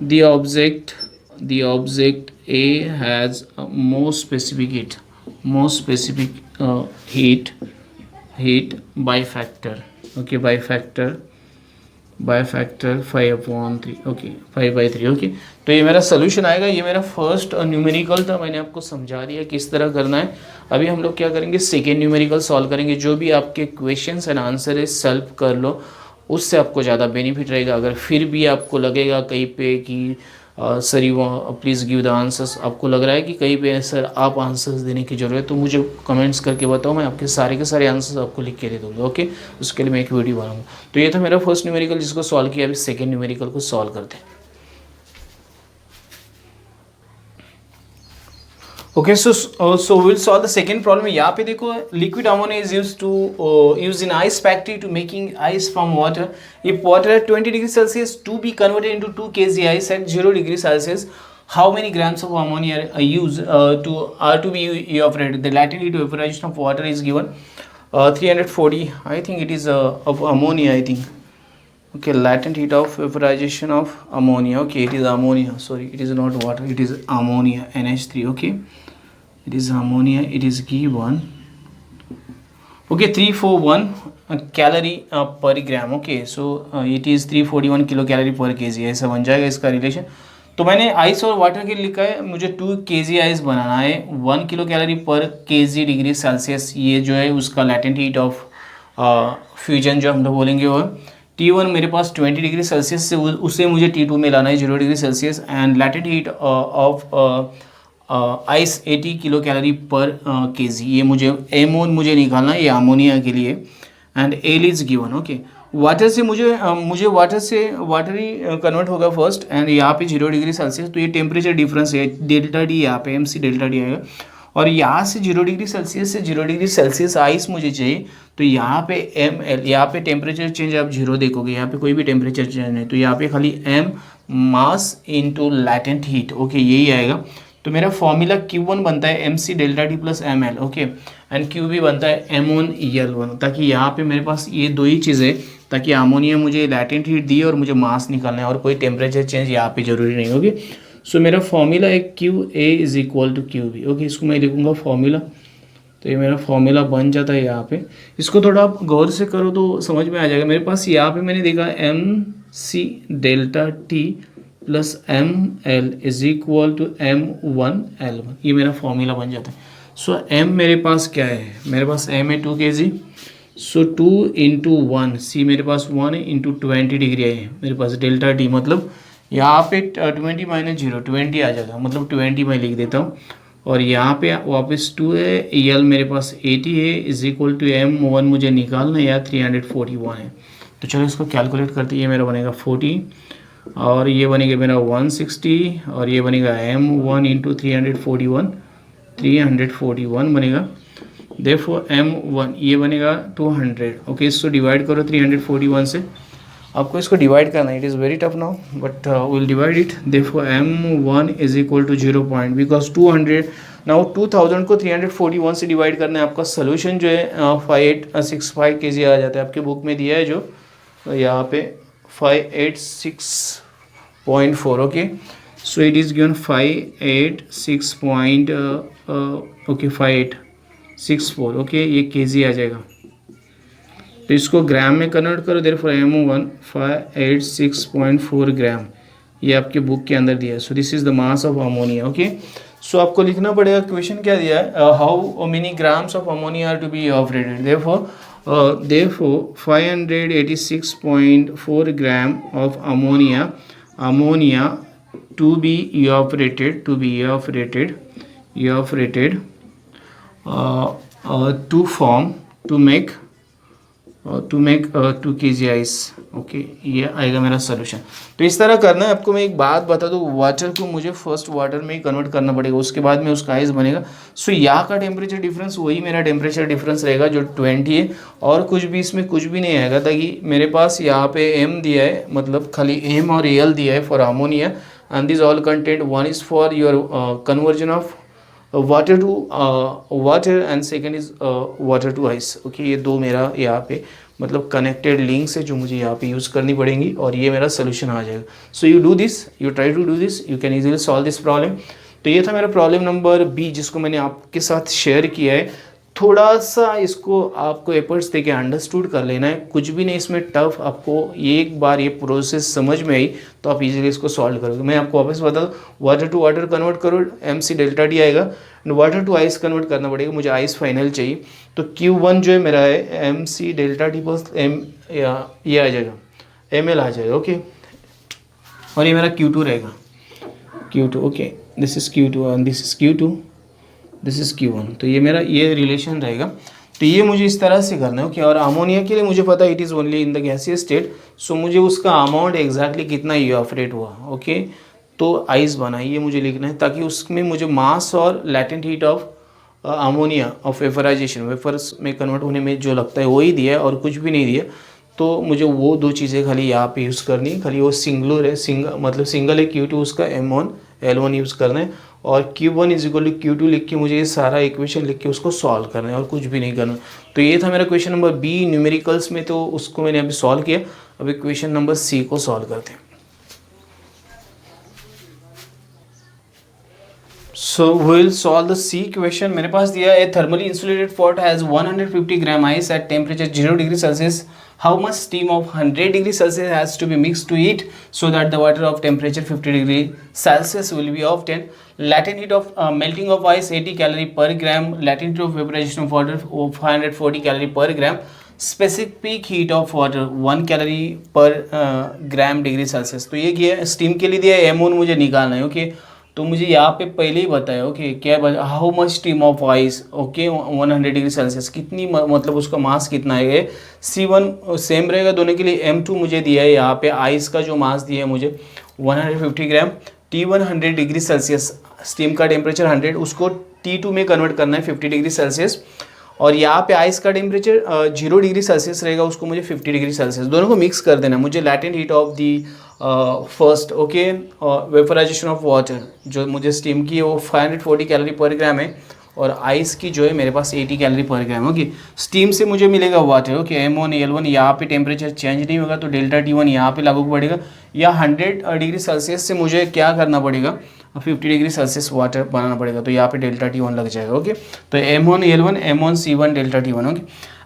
Speaker 1: the object A has more specific heat by factor, okay, by factor 5/3, okay, 5/3, okay. तो ये मेरा सोल्यूशन आएगा। ये मेरा फर्स्ट न्यूमेरिकल था, मैंने आपको समझा दिया किस तरह करना है। अभी हम लोग क्या करेंगे, सेकेंड न्यूमेरिकल सॉल्व करेंगे। जो भी आपके क्वेश्चंस एंड आंसर है सेल्फ कर लो, उससे आपको ज़्यादा बेनिफिट रहेगा। अगर फिर भी आपको लगेगा कहीं पे कि sir you please give the answers, आपको लग रहा है कि कहीं पे सर आप आंसर्स देने की ज़रूरत है, तो मुझे कमेंट्स करके बताओ, मैं आपके सारे के सारे आंसर्स आपको लिख के दे दूँगा, ओके। उसके लिए मैं एक वीडियो बनाऊँगा। तो ये था मेरा फर्स्ट न्यूमेरिकल जिसको सॉल्व किया। अभी सेकेंड न्यूमेरिकल को सॉल्व करते हैं, okay. So will solve the second problem. यहाँ पे देखो, liquid ammonia is use in ice factory to making ice from water. If water at 20 degree Celsius to be converted into 2 kg ice at 0 degree Celsius, how many grams of ammonia are used to be evaporated? The latent heat evaporation of water is given 340. I think it is of ammonia, I think. Okay, latent heat of vaporization of ammonia. Okay, it is ammonia. Sorry, it is not water. It is ammonia, NH3. Okay, it is ammonia. It is given. Okay, 341 calorie per gram. Okay, so it is 341 kilocalorie per kg. ऐसा बन जाएगा इसका relation. तो मैंने ice और water के लिए लिखा है, मुझे 2 kg आइस बनाना है, 1 किलो कैलोरी पर kg डिग्री सेल्सियस। ये जो है उसका लैटेंट हीट ऑफ फ्यूजन जो हम लोग बोलेंगे वो T1 मेरे पास 20 डिग्री सेल्सियस से, उसे मुझे T2 में लाना है 0 degree Celsius. And latent heat of ice 80 kilo calorie पर kg। ये मुझे निकालना है, ये अमोनिया के लिए। And L is given, okay. Water से मुझे वाटर ही कन्वर्ट होगा फर्स्ट, एंड यहाँ पे 0 डिग्री सेल्सियस, तो ये टेम्परेचर डिफरेंस है, डेल्टा डी यहाँ पे MC डेल्टा डी आएगा। और यहाँ से 0 डिग्री सेल्सियस से 0 डिग्री सेल्सियस आइस मुझे चाहिए, तो यहाँ पे ML, यहाँ पे टेम्परेचर चेंज आप 0 देखोगे, यहाँ पे कोई भी टेम्परेचर चेंज नहीं, तो यहाँ पे खाली M mass into latent heat, okay, यही आएगा। तो मेरा फॉर्मूला Q1 बनता है MC delta T plus ML, okay, and QB बनता है M1EL1, ताकि यहाँ पे मेरे पास ये दो ही चीज़ें, ताकि अमोनिया मुझे लैटेंट हीट दी और मुझे मास निकालना है, और कोई टेम्परेचर चेंज यहाँ पे जरूरी नहीं होगी। सो मेरा फॉर्मूला है QA is equal to QB, okay. इसको मैं लिखूँगा फॉर्मूला, तो ये मेरा फॉर्मूला बन जाता है यहाँ पे। इसको थोड़ा आप गौर से करो तो समझ में आ जाएगा। मेरे पास यहाँ पे मैंने देखा MC delta T plus ML is equal to M1L1, ये मेरा फॉर्मूला बन जाता है। सो M मेरे पास क्या है, मेरे पास M है 2 kg, सो 2 इंटू 1, C मेरे पास 1 है, इंटू 20 डिग्री है मेरे पास डेल्टा टी, मतलब यहाँ पे 20 माइनस 0 20 आ जाएगा, मतलब 20 मैं लिख देता हूँ। और यहाँ पे वापस 2 है, EL मेरे पास 80 है, इज इक्वल टू M1 मुझे निकालना है, या 341 है। तो चलो इसको कैलकुलेट करते हैं। ये मेरा बनेगा 40, और ये बनेगा मेरा 160, और ये बनेगा M1 इंटू 341 बनेगा। देयरफॉर M1 ये बनेगा 200, ओके। इसको डिवाइड करो 341 से, आपको इसको डिवाइड करना है। It is very tough now, but will divide it. Therefore M1 is equal to 0 point, because now 2000 को 341 से डिवाइड करना है, आपका सोल्यूशन जो है 5865 kg आ जाता है, आपके बुक में दिया है जो यहाँ पे 586.4. Okay, so it is given 5864. Okay, ये kg आ जाएगा, तो इसको ग्राम में कन्वर्ट करो, देयरफॉर MO1 586.4 ग्राम, ये आपके बुक के अंदर दिया है. So this is the mass of ammonia. Okay, so आपको लिखना पड़ेगा, क्वेश्चन क्या दिया है, how many grams of ammonia are to be evaporated. Therefore 586.4 gram of ammonia to be evaporated to make 2 kg ice. Okay, ये आएगा मेरा solution. तो इस तरह करना है आपको. मैं एक बात बता दूँ, वाटर को मुझे फर्स्ट वाटर में ही कन्वर्ट करना पड़ेगा, उसके बाद में उसका आइस बनेगा. सो यहाँ का टेम्परेचर डिफरेंस वही मेरा टेम्परेचर डिफरेंस रहेगा जो 20 है, और कुछ भी इसमें कुछ भी नहीं आएगा, ताकि मेरे पास यहाँ पे M दिया है, मतलब खाली M और Al दिया है for ammonia, and these all content, one is for your conversion of water to water and second is water to ice. Okay, ये दो मेरा यहाँ पे मतलब कनेक्टेड लिंक्स है जो मुझे यहाँ पे यूज़ करनी पड़ेंगी, और ये मेरा सोल्यूशन आ जाएगा. So you do this, you try to do this, you can easily solve this problem. तो ये था मेरा प्रॉब्लम नंबर B, जिसको मैंने आपके साथ शेयर किया है. थोड़ा सा इसको आपको एफर्ट्स देके अंडरस्टूड कर लेना है, कुछ भी नहीं इसमें टफ. आपको एक बार ये प्रोसेस समझ में आई तो आप इजीली इसको सॉल्व करोगे. मैं आपको वापस बता दूँ, वाटर टू वाटर कन्वर्ट करो, MC डेल्टा टी आएगा, and water to ice convert करना पड़ेगा, मुझे आइस फाइनल चाहिए. तो Q1 जो है मेरा है MC delta T plus M, ये आ जाएगा ML आ जाएगा. ओके, और ये मेरा Q2 रहेगा, Q2. Okay, this is Q2 and this is Q2, this is Q1. तो ये मेरा ये रिलेशन रहेगा. तो ये मुझे इस तरह से करना है. ओके, और अमोनिया के लिए मुझे पता है it is only in the gaseous state, so मुझे उसका अमाउंट एग्जैक्टली कितना इवापोरेट हुआ. ओके, तो आइस बना, ये मुझे लिखना है, ताकि उसमें मुझे मास और latent heat of ammonia of vaporization, vapours में कन्वर्ट होने में जो लगता है वही दिया है, और कुछ भी नहीं दिया. तो मुझे वो दो चीज़ें खाली यहाँ पे यूज़ करनी है, खाली वो सिंगुलर है, मतलब सिंगल है Q2, उसका M1 L1 यूज़ करना है, और Q1 is equal to Q2 लिख के मुझे ये सारा इक्वेशन लिख के उसको सॉल्व करना है, और कुछ भी नहीं करना. तो ये था मेरा क्वेश्चन नंबर B न्यूमेरिकल्स में, तो उसको मैंने अभी सॉल्व किया. अभी क्वेश्चन नंबर C को सॉल्व करते हैं. So we will solve the C question. मेरे पास दिया है, thermally insulated pot has 150 gram ice at temperature 0 degree Celsius. How much steam of 100 degree Celsius has to be mixed to it so that the water of temperature 50 degree Celsius will be obtained? Latent heat of melting of ice 80 calorie per gram. Latent heat of vaporization of water 540 calorie per gram. Specific heat of water 1 calorie per gram degree Celsius. तो ये क्या है, steam के लिए दिया है, M1 मुझे निकालना है. ओके, तो मुझे यहाँ पे पहले ही बताया. ओके, क्या how much steam of ice. Okay, 100 degree Celsius कितनी, मतलब उसका मास कितना है. C1 सेम रहेगा दोनों के लिए. M2 मुझे दिया है यहाँ पे, आइस का जो मास दिया है मुझे 150 ग्राम. T1 100 डिग्री सेल्सियस, स्टीम का टेम्परेचर 100, उसको T2 में कन्वर्ट करना है 50 डिग्री सेल्सियस. और यहाँ पे आइस का टेम्परेचर 0 डिग्री सेल्सियस रहेगा, उसको मुझे 50 डिग्री सेल्सियस, दोनों को मिक्स कर देना. मुझे latent heat of the first, okay, vaporization of water जो मुझे स्टीम की है वो 540 कैलोरी पर ग्राम है, और आइस की जो है मेरे पास 80 कैलोरी पर ग्राम. ओके, स्टीम से मुझे मिलेगा वाटर. ओके, M1 L1, यहाँ पे टेम्परेचर चेंज नहीं होगा, तो डेल्टा T1 यहाँ पे लागू पड़ेगा. या 100 डिग्री सेल्सियस से मुझे क्या करना पड़ेगा, 50 डिग्री सेल्सियस वाटर बनाना पड़ेगा, तो यहाँ पे डेल्टा T1 लग जाएगा. ओके, तो M1 L1 M1 C1 delta T1. Okay,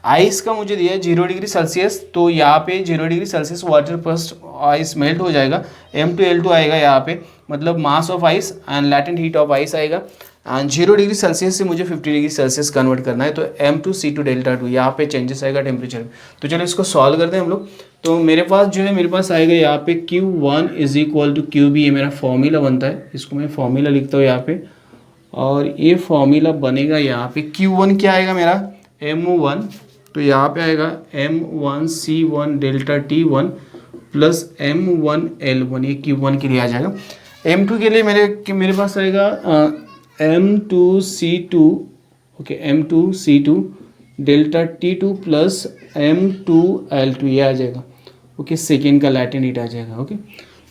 Speaker 1: ice का मुझे दिया है 0 डिग्री सेल्सियस, तो यहाँ पे 0 degree Celsius water first ice melt हो जाएगा. M2 L2 आएगा यहाँ पे, मतलब mass of ice and latent heat of ice आएगा. एंड 0 डिग्री सेल्सियस से मुझे 50 डिग्री सेल्सियस कन्वर्ट करना है, तो M2 C2 डेल्टा 2 यहाँ पे चेंजेस आएगा टेम्परेचर में. तो चलो इसको सॉल्व करते हैं हम लोग. तो मेरे पास जो है, मेरे पास आएगा यहाँ पे Q1 is equal to QB, ये मेरा फॉर्मूला बनता है, इसको मैं फॉर्मूला लिखता हूँ यहाँ पे, और ये फॉर्मूला बनेगा यहाँ पे. Q1 क्या आएगा मेरा, M1, तो यहाँ पे आएगा M1 C1 delta T1 plus M1 L1, ये Q1 के लिए आ जाएगा. M2 के लिए मेरे पास आएगा M2 C2, okay, M2 C2 delta T2 plus M2 L2, ये आ जाएगा. ओके, सेकेंड का लैटेंट हीट आ जाएगा. ओके,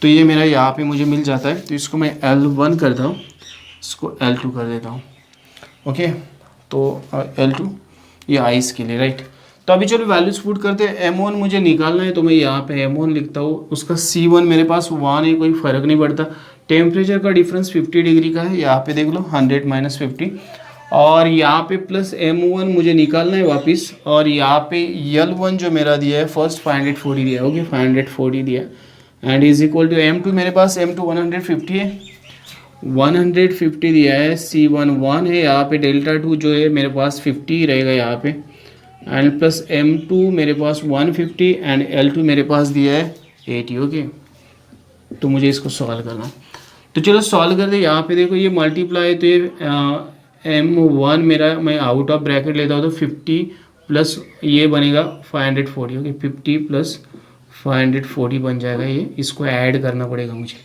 Speaker 1: तो ये मेरा यहाँ पे मुझे मिल जाता है, तो इसको मैं L1 करता हूँ, इसको L2 कर देता हूँ. ओके। तो L2 ये आइस के लिए, राइट। तो अभी चलो वैल्यूज पुट करते हैं। M1 मुझे निकालना है, तो मैं यहाँ पे M1 लिखता हूँ। उसका C1 मेरे पास 1 है, कोई फ़र्क नहीं पड़ता। टेम्परेचर का डिफरेंस 50 डिग्री का है, यहाँ पे देख लो 100 माइनस 50, और यहाँ पे प्लस M1 मुझे निकालना है वापस। और यहाँ पे L1 जो मेरा दिया है फर्स्ट 540 दिया है, ओके 540 दिया है, and is equal to M2 मेरे पास M2 150 है, 150 दिया है। C1 1 है, यहाँ पे डेल्टा 2 जो है मेरे पास 50 रहेगा यहाँ पे, एंड प्लस M2 मेरे पास 150 एंड L2 मेरे पास दिया है 80, ओके। तो मुझे इसको सॉल्व करना, तो चलो सॉल्व कर दे। यहाँ पे देखो ये मल्टीप्लाई, तो ये M1 मेरा मैं आउट ऑफ ब्रैकेट लेता हूँ तो 50 प्लस ये बनेगा 540, ओके 50 प्लस 540 बन जाएगा ये। इसको ऐड करना पड़ेगा मुझे,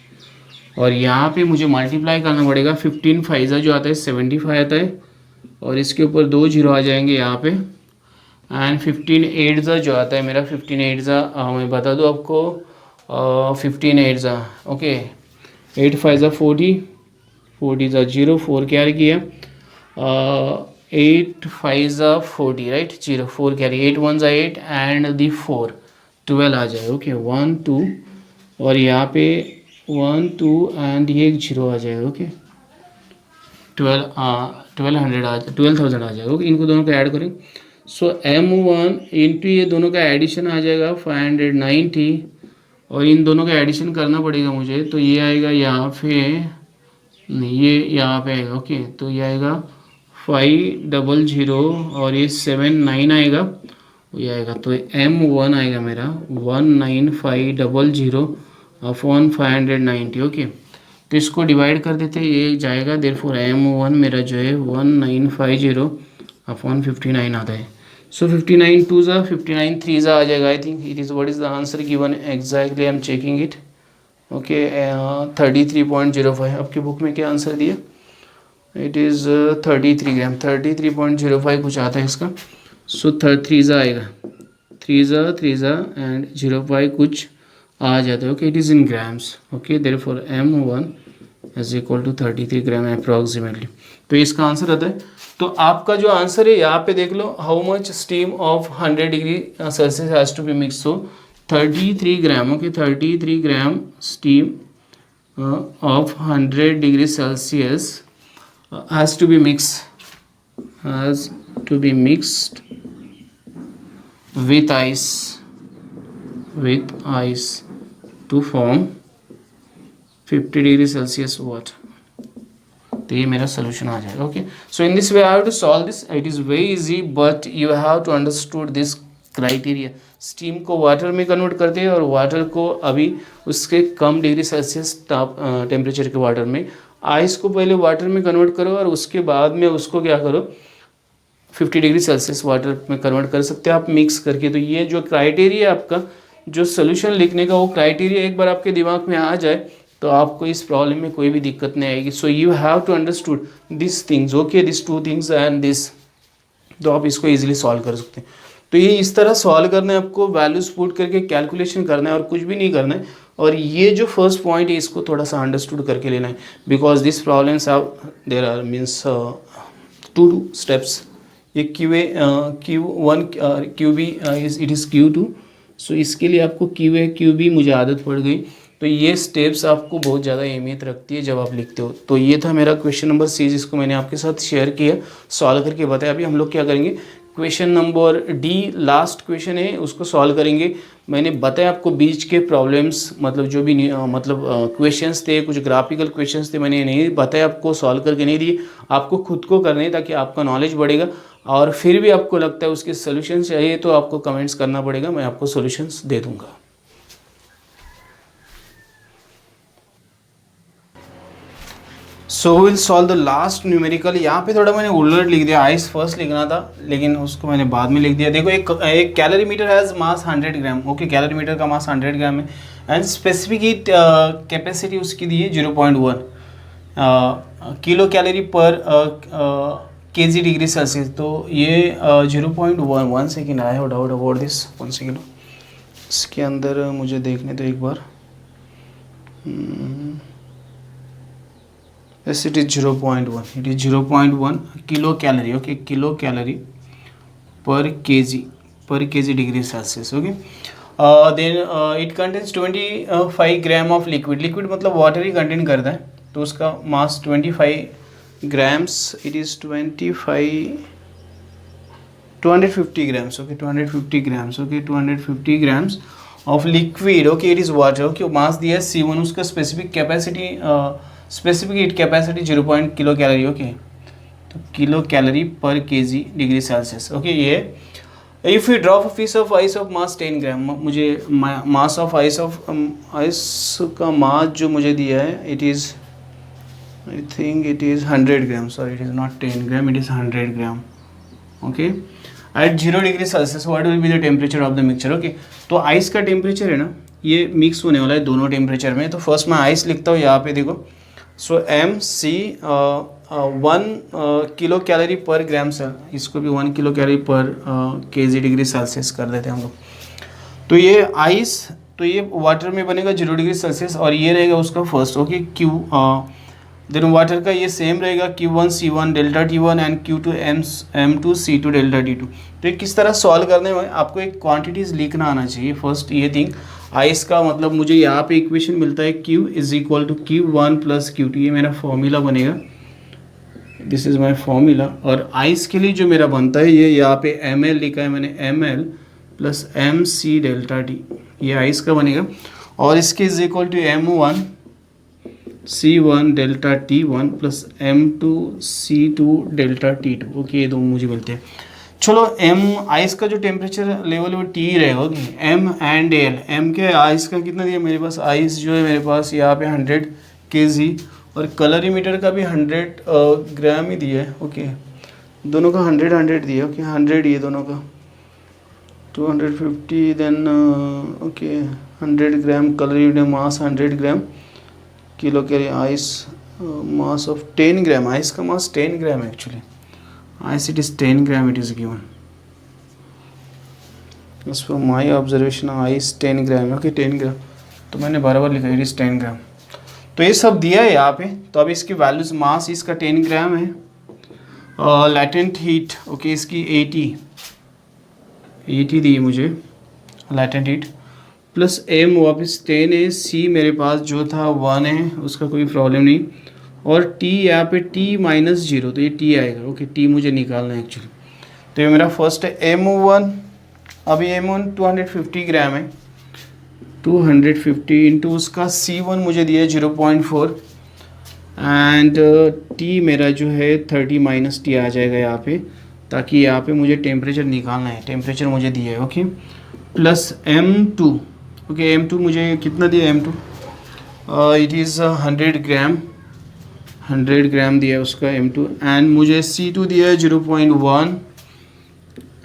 Speaker 1: और यहाँ पे मुझे मल्टीप्लाई करना पड़ेगा। 15 फाइजा जो आता है 75 आता है, और इसके ऊपर 2 जीरो आ जाएंगे यहाँ पे, एंड 15 8 जो आता है मेरा 15 8 मैं बता दूँ आपको 15 8 ओके 8 5 40, 40 0, 4 कैरी किया, 8 5 40 राइट, 0 4 कैरी, 8 1 8 एंड दी 4 12 आ जाए, ओके 1 2, और यहाँ पे 1 2 एंड ये 0 आ जाएगा, ओके 1200 आ जाए, 12,000 आ जाएगा, ओके। इनको दोनों को ऐड करें, सो M1 इंटू ये दोनों का एडिशन आ जाएगा 590, और इन दोनों का एडिशन करना पड़ेगा मुझे, तो ये आएगा यहाँ पे, नहीं ये यहाँ पे आएगा, ओके। तो ये आएगा 500 और ये 79 आएगा, ये आएगा, तो M1 आएगा मेरा 19500 अपॉन 590, ओके। तो इसको डिवाइड कर देते, ये जाएगा, देयरफॉर M1 मेरा जो है 1950 अपॉन 59 आता है। सो 59 2 59 3 आ जाएगा। आई think it is what is the answer given exactly, I am checking it, okay 33.05। आपकी बुक में क्या आंसर दिया? इट इज़ 33 ग्राम, 33.05 कुछ आता है इसका। सो 3 आएगा, 3 एंड 05 कुछ आ जाता है, okay. It is in grams, okay. Therefore M1 is equal to 33 gram approximately. तो इसका आंसर आता है। तो आपका जो आंसर है यहाँ पे देख लो, how much steam of 100 degree Celsius has to be mix, so 33 gram, okay 33 gram steam of 100 degree Celsius has to be mixed with ice to form 50 degree Celsius water. तो ये मेरा सोल्यूशन आ जाएगा, okay. So in this way I have to solve this, it is very easy, but you have to understood this criteria. Steam को water में convert करते हैं, और वाटर को अभी उसके कम डिग्री सेल्सियस टेम्परेचर के वाटर में, आइस को पहले वाटर में कन्वर्ट करो, और उसके बाद में उसको क्या करो 50 डिग्री सेल्सियस वाटर में कन्वर्ट कर सकते हैं आप मिक्स करके। तो ये जो क्राइटेरिया आपका जो सोल्यूशन लिखने का, वो क्राइटेरिया एक बार आपके दिमाग में आ जाए तो आपको इस प्रॉब्लम में कोई भी दिक्कत नहीं आएगी। So you have to understood this things, okay, this 2 things and this, तो आप इसको इजीली सॉल्व कर सकते हैं। तो ये इस तरह सॉल्व करना है आपको, वैल्यूज पुट करके कैलकुलेशन करना है, और कुछ भी नहीं करना है। और ये जो फर्स्ट पॉइंट है इसको थोड़ा सा अंडरस्टूड करके लेना है, because this problems have there are means 2 steps. ये Q1 QB it is Q2, सो इसके लिए आपको QA QB मुझे आदत पड़ गई। तो ये स्टेप्स आपको बहुत ज़्यादा अहमियत रखती है जब आप लिखते हो। तो ये था मेरा क्वेश्चन नंबर 6, जिसको मैंने आपके साथ शेयर किया, सॉल्व करके बताया। अभी हम लोग क्या करेंगे, question number D last question है, उसको सॉल्व करेंगे। मैंने बताया आपको बीच के प्रॉब्लम्स, मतलब जो भी क्वेश्चंस थे, कुछ ग्राफिकल क्वेश्चंस थे, मैंने नहीं बताया आपको, सॉल्व करके नहीं दिए, आपको खुद को करने हैं, ताकि आपका नॉलेज बढ़ेगा। और फिर भी आपको लगता है उसके सोल्यूशन चाहिए तो आपको कमेंट्स करना पड़ेगा, मैं आपको सोल्यूशंस दे दूंगा। सो will solve the last numerical. यहाँ पे थोड़ा मैंने उलट लिख दिया, आइस फर्स्ट लिखना था लेकिन उसको मैंने बाद में लिख दिया। देखो एक calorimeter has mass 100 gram, okay, calorimeter का मास 100 ग्राम है, एंड स्पेसिफिक हीट कैपेसिटी उसकी दी है 0.1 किलो कैलोरी पर केजी डिग्री सेल्सियस। तो ये 0.1, 1 second, I have doubt about this, 1 second, इसके अंदर मुझे देखने तो एक बार, Yes, it is 0.1. It is 0.1 kilocalorie. Okay, kilocalorie per kg degree Celsius. Okay. Then it contains 25 gram of liquid मतलब वाटर ही कंटेन करता है, तो उसका mass 25 grams. It is 250 grams. Okay, 250 grams. Okay, 250 grams of liquid. Okay, it is water. Okay, mass दिया है C1, उसका specific capacity specific heat capacity 0 kilo calorie. Okay, तो किलो कैलोरी पर केजी डिग्री सेल्सियस. ओके, ये if you drop a piece of ice of mass 10 gram, मुझे mass of ice का मास जो मुझे दिया है, it is I think it is 100 gram. Sorry, it is not 10 gram, it is 100 gram. Okay, at 0 degree Celsius what will be the temperature of the mixture. Okay, तो ice का temperature है ना, ये मिक्स होने वाला है दोनों temperature में. तो फर्स्ट मैं आइस लिखता हूँ यहाँ पे, देखो. सो MC 1 किलो कैलोरी पर ग्राम सेल, इसको भी 1 किलो कैलोरी पर केजी डिग्री सेल्सियस कर देते हैं हम लोग. तो ये आइस, तो ये वाटर में बनेगा 0 डिग्री सेल्सियस, और ये रहेगा उसका first. Okay, Q then water का ये सेम रहेगा Q1 C1 delta T1 and Q2 M2 C2 delta T2. तो ये किस तरह सॉल्व करने में आपको एक क्वांटिटीज़ लिखना आना चाहिए फर्स्ट. ये थिंग आइस का मतलब मुझे यहाँ पे इक्वेशन मिलता है Q is equal to Q1 plus Q2, ये मेरा फॉर्मूला बनेगा. This is my formula. और आइस के लिए जो मेरा बनता है, ये यहाँ पे ml लिखा है मैंने, ml plus MC delta T, ये आइस का बनेगा. और इसके is equal to M1 C1 delta T1 plus M2 C2 delta T2. Okay, ये दो मुझे मिलते हैं. चलो, M आइस का जो टेम्परेचर लेवल है वो T रहेगा. Okay, M and L. M के आइस का कितना दिया मेरे पास, आइस जो है मेरे पास यहाँ पे 100 kg, और कलरीमीटर का भी 100 ग्राम ही दिया है. ओके, दोनों का 100 दिया. ओके, 100 ये दोनों का 250. Then okay, 100 gram calorimeter mass 100 gram kilo calorie ice mass of 10 gram. Ice का mass 10 gram actually. Ice it is 10 gram, it is given as for my observation. Ice 10 gram. Okay, 10 gram, तो मैंने बराबर लिखा, it is 10 gram. तो ये सब दिया है यहाँ पे. तो अब इसकी वैल्यूज, मास इसका 10 ग्राम है. लैटेंट हीट, ओके, इसकी 80 दी मुझे लैटेंट हीट, प्लस M वापस 10 है. C मेरे पास जो था 1 है, उसका कोई प्रॉब्लम नहीं. और T यहाँ पे T माइनस 0, तो ये T आएगा. ओके, T मुझे निकालना है एक्चुअली. तो ये मेरा फर्स्ट है M1. अभी M1 250 ग्राम है, 250 इंटू उसका C1 मुझे दिया है 0.4 एंड T मेरा जो है 30 माइनस T आ जाएगा यहाँ पे, ताकि यहाँ पे मुझे टेम्परेचर निकालना है. टेम्परेचर मुझे दिया है. Okay, plus M2. Okay, M2 मुझे कितना दिया, M2 इट इज़ 100 ग्राम. 100 ग्राम दिया है उसका M2. एंड मुझे C2 दिया है 0.1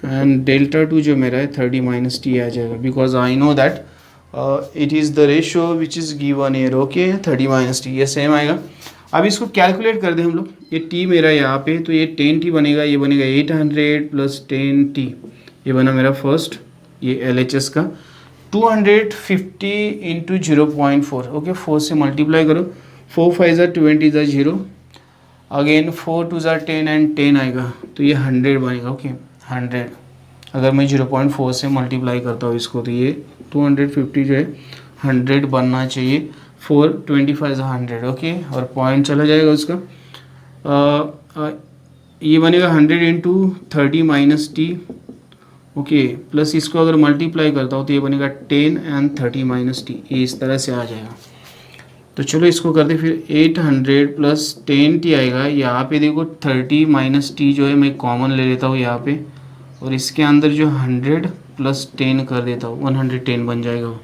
Speaker 1: एंड डेल्टा 2 जो मेरा है 30 माइनस T आ जाएगा, because I know that it is the ratio which is given here. Okay, 30 minus T, ये सेम आएगा. अब इसको कैलकुलेट कर दें हम लोग. ये T मेरा यहाँ पे, तो ये 10T बनेगा, ये बनेगा 800 प्लस 10T, ये बना मेरा फर्स्ट, ये LHS का. 250 इंटू 0.4. ओके, 4 से मल्टीप्लाई करो, 4 5 20 0, अगेन 4 2 10 एंड 10 आएगा, तो ये 100 बनेगा. ओके, 100 अगर मैं 0.4 से मल्टीप्लाई करता हूँ इसको, तो ये 250 जो है 100 बनना चाहिए. 4 25 100. ओके, और पॉइंट चला जाएगा उसका. ये बनेगा 100 into 30 minus T. Okay, plus इसको अगर मल्टीप्लाई करता हूँ तो ये बनेगा 10 एंड 30 माइनस T, ये इस तरह से आ जाएगा. तो चलो इसको करते फिर. 800 प्लस 10T आएगा. यहाँ पे देखो 30 माइनस T जो है मैं कॉमन ले लेता हूँ यहाँ पे, और इसके अंदर जो 100 प्लस 10 कर देता हूँ, 110 बन जाएगा वो.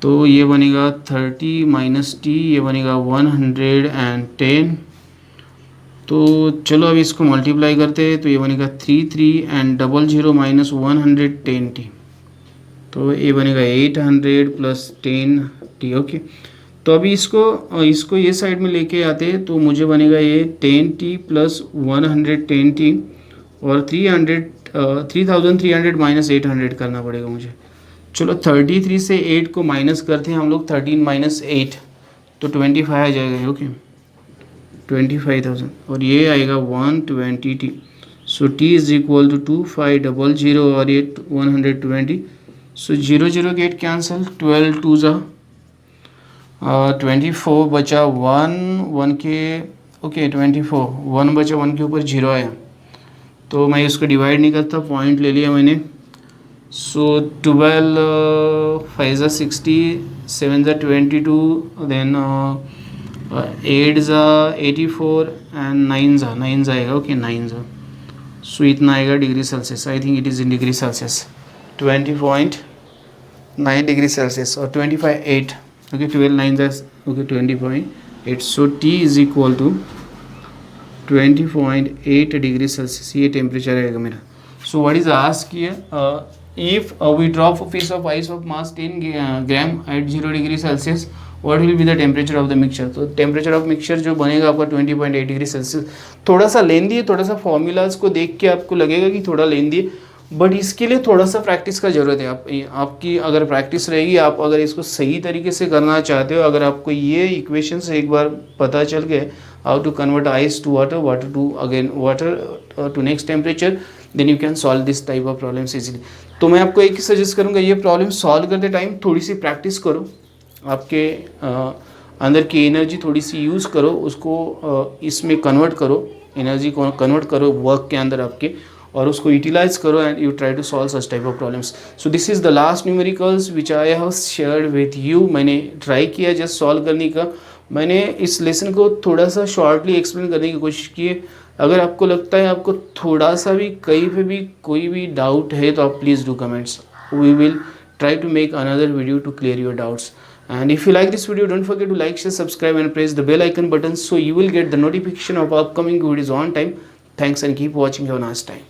Speaker 1: तो ये बनेगा 30 माइनस T, ये बनेगा 110. तो चलो अभी इसको मल्टीप्लाई करते हैं, तो ये बनेगा 33 एंड 00 माइनस 110T, तो ये बनेगा 800 प्लस 10T. ओके, तो अभी इसको ये साइड में लेके आते हैं, तो मुझे बनेगा ये 10T प्लस 110T, और 3300 माइनस 800 करना पड़ेगा मुझे. चलो 33 से 8 को माइनस करते हैं हम लोग, 13 माइनस 8, तो 25 आ जाएगा. ओके, 25,000 और ये आएगा 120T। So T is equal to 2500 और ये 120। सो 0 0 गेट कैंसिल, 12 2 जा 24 बचा 1 के ओके 24 1 बचा, 1 के ऊपर 0 आया तो मैं इसको डिवाइड नहीं करता, पॉइंट ले लिया मैंने। सो 12 5 ज़ा 60, 7 ज़ा 22, देन 8 ज़ा 84 एंड 9 ज़ा आएगा, ओके 9 ज़ा। सो इतना आएगा degree Celsius, I think it is in degree Celsius, 20.9 degree Celsius और 25.8, ओके 12 9 ज़ा okay 20.8। So T is equal to 20.8 degree Celsius, ये टेम्परेचर आएगा मेरा। So what is ask here, if we drop a piece of ice of mass 10 gram at 0 degree Celsius, what will be the temperature of the mixture? तो temperature of mixture जो बनेगा आपका 20.8 degree Celsius. थोड़ा सा लेंदी है, थोड़ा सा formulas को देख के आपको लगेगा कि थोड़ा लेंदी है, बट इसके लिए थोड़ा सा प्रैक्टिस का ज़रूरत है। आपकी अगर प्रैक्टिस रहेगी, आप अगर इसको सही तरीके से करना चाहते हो, अगर आपको ये इक्वेशन से एक बार पता चल गए how to convert ice to water, water to again water to next temperature, then you can solve this type of problems easily. तो मैं आपको एक ही सजेस्ट करूँगा, ये प्रॉब्लम सॉल्व करते टाइम थोड़ी सी प्रैक्टिस करो, आपके अंदर की एनर्जी थोड़ी सी यूज़ करो, उसको इसमें कन्वर्ट करो, एनर्जी को कन्वर्ट करो वर्क के अंदर आपके, और उसको यूटिलाइज करो and you try to solve such type of problems. So this is the last numericals which I have shared with you. मैंने ट्राई किया जस्ट सॉल्व करने का, मैंने इस लेसन को थोड़ा सा शॉर्टली एक्सप्लेन करने की कोशिश की है। अगर आपको लगता है आपको थोड़ा सा भी कहीं पे भी कोई भी डाउट है तो आप please do comments, we will try to make another video to clear your doubts. And if you like this video, don't forget to like, share, subscribe and press the bell icon button so you will get the notification of upcoming videos on time. Thanks and keep watching. Have a nice time.